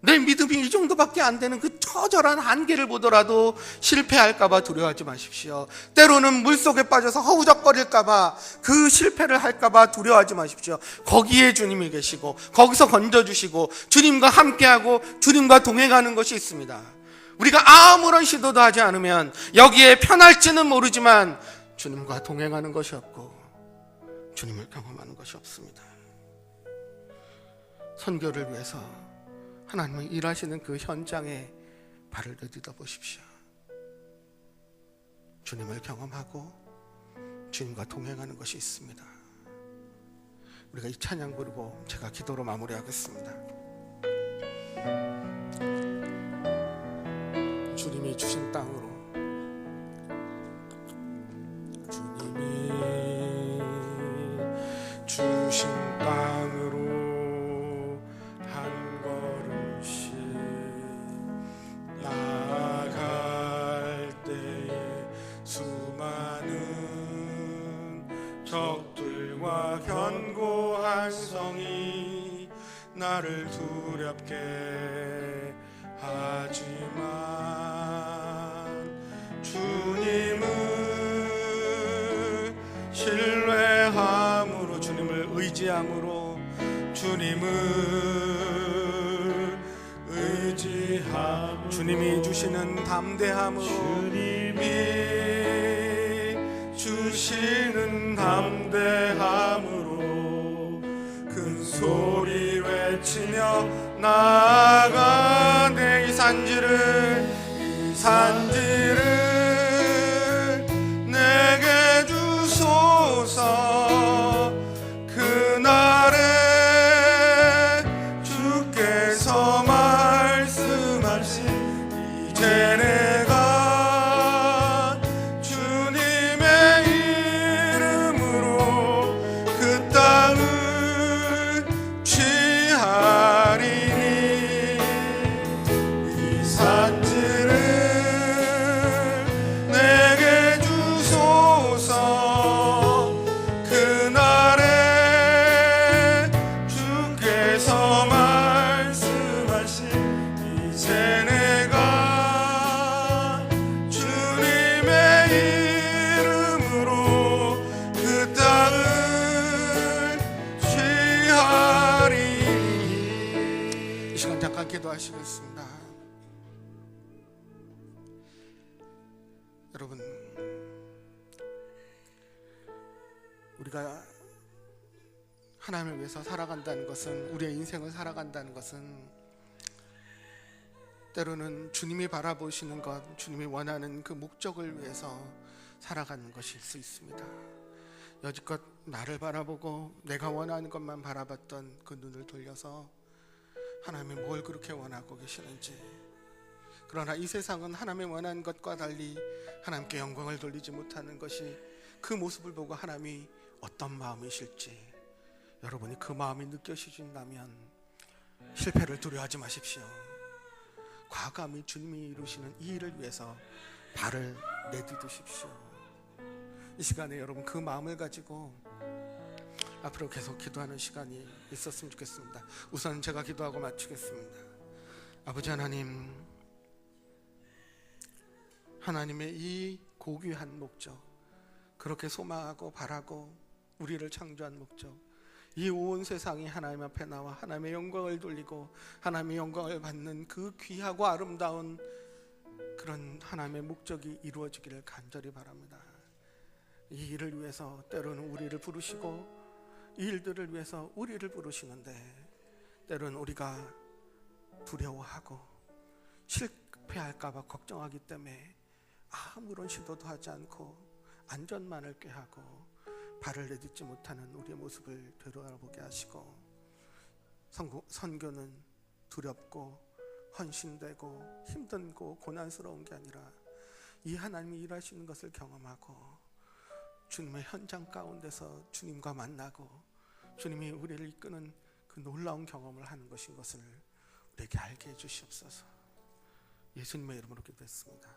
내 믿음이 이 정도밖에 안 되는 그 처절한 한계를 보더라도 실패할까봐 두려워하지 마십시오. 때로는 물속에 빠져서 허우적거릴까봐, 그 실패를 할까봐 두려워하지 마십시오. 거기에 주님이 계시고 거기서 건져주시고 주님과 함께하고 주님과 동행하는 것이 있습니다. 우리가 아무런 시도도 하지 않으면 여기에 편할지는 모르지만 주님과 동행하는 것이 없고 주님을 경험하는 것이 없습니다. 선교를 위해서 하나님은 일하시는 그 현장에 발을 내딛어 보십시오. 주님을 경험하고 주님과 동행하는 것이 있습니다. 우리가 이 찬양 부르고 제가 기도로 마무리하겠습니다. 주님이 주신 땅으로, 주님이 주신 땅으로 한 걸음씩 나아갈 때에 수많은 적들과 견고한 성이 나를 두렵게 하지만 주님을 신뢰함으로, 주님을 의지함으로, 주님을 의지함으로, 주님이 주시는 담대함으로, 주님이 주시는 담대함으로 큰 소리 외치며 나아가네. 이 산지를 내게 주소서. 그날에 주께서 말씀하신 이제 내가 주님의 이름으로 그 땅을 취하리니 이 산지를 내게 주소서. 그날에 주께서 말씀하신 이제 내가 주님의 이름으로 그 땅을 취하리니. 이 시간 잠깐 기도하시겠습니다. 여러분, 우리가 하나님을 위해서 살아간다는 것은, 우리의 인생을 살아간다는 것은 때로는 주님이 바라보시는 것, 주님이 원하는 그 목적을 위해서 살아가는 것일 수 있습니다. 여지껏 나를 바라보고 내가 원하는 것만 바라봤던 그 눈을 돌려서 하나님이 뭘 그렇게 원하고 계시는지, 그러나 이 세상은 하나님의 원하는 것과 달리 하나님께 영광을 돌리지 못하는 것이, 그 모습을 보고 하나님이 어떤 마음이실지 여러분이 그 마음이 느껴지신다면 실패를 두려워하지 마십시오. 과감히 주님이 이루시는 이 일을 위해서 발을 내딛으십시오. 이 시간에 여러분 그 마음을 가지고 앞으로 계속 기도하는 시간이 있었으면 좋겠습니다. 우선 제가 기도하고 마치겠습니다. 아버지 하나님, 하나님의 이 고귀한 목적, 그렇게 소망하고 바라고 우리를 창조한 목적, 이 온 세상이 하나님 앞에 나와 하나님의 영광을 돌리고 하나님의 영광을 받는 그 귀하고 아름다운 그런 하나님의 목적이 이루어지기를 간절히 바랍니다. 이 일을 위해서 때로는 우리를 부르시고 이 일들을 위해서 우리를 부르시는데 때로는 우리가 두려워하고 실패할까 봐 걱정하기 때문에 아무런 시도도 하지 않고 안전만을 꾀하고 발을 내딛지 못하는 우리의 모습을 되돌아보게 하시고, 선교는 두렵고 헌신되고 힘들고 고난스러운 게 아니라 이 하나님이 일하시는 것을 경험하고 주님의 현장 가운데서 주님과 만나고 주님이 우리를 이끄는 그 놀라운 경험을 하는 것인 것을 우리에게 알게 해주시옵소서. 예수님의 이름으로 기도했습니다.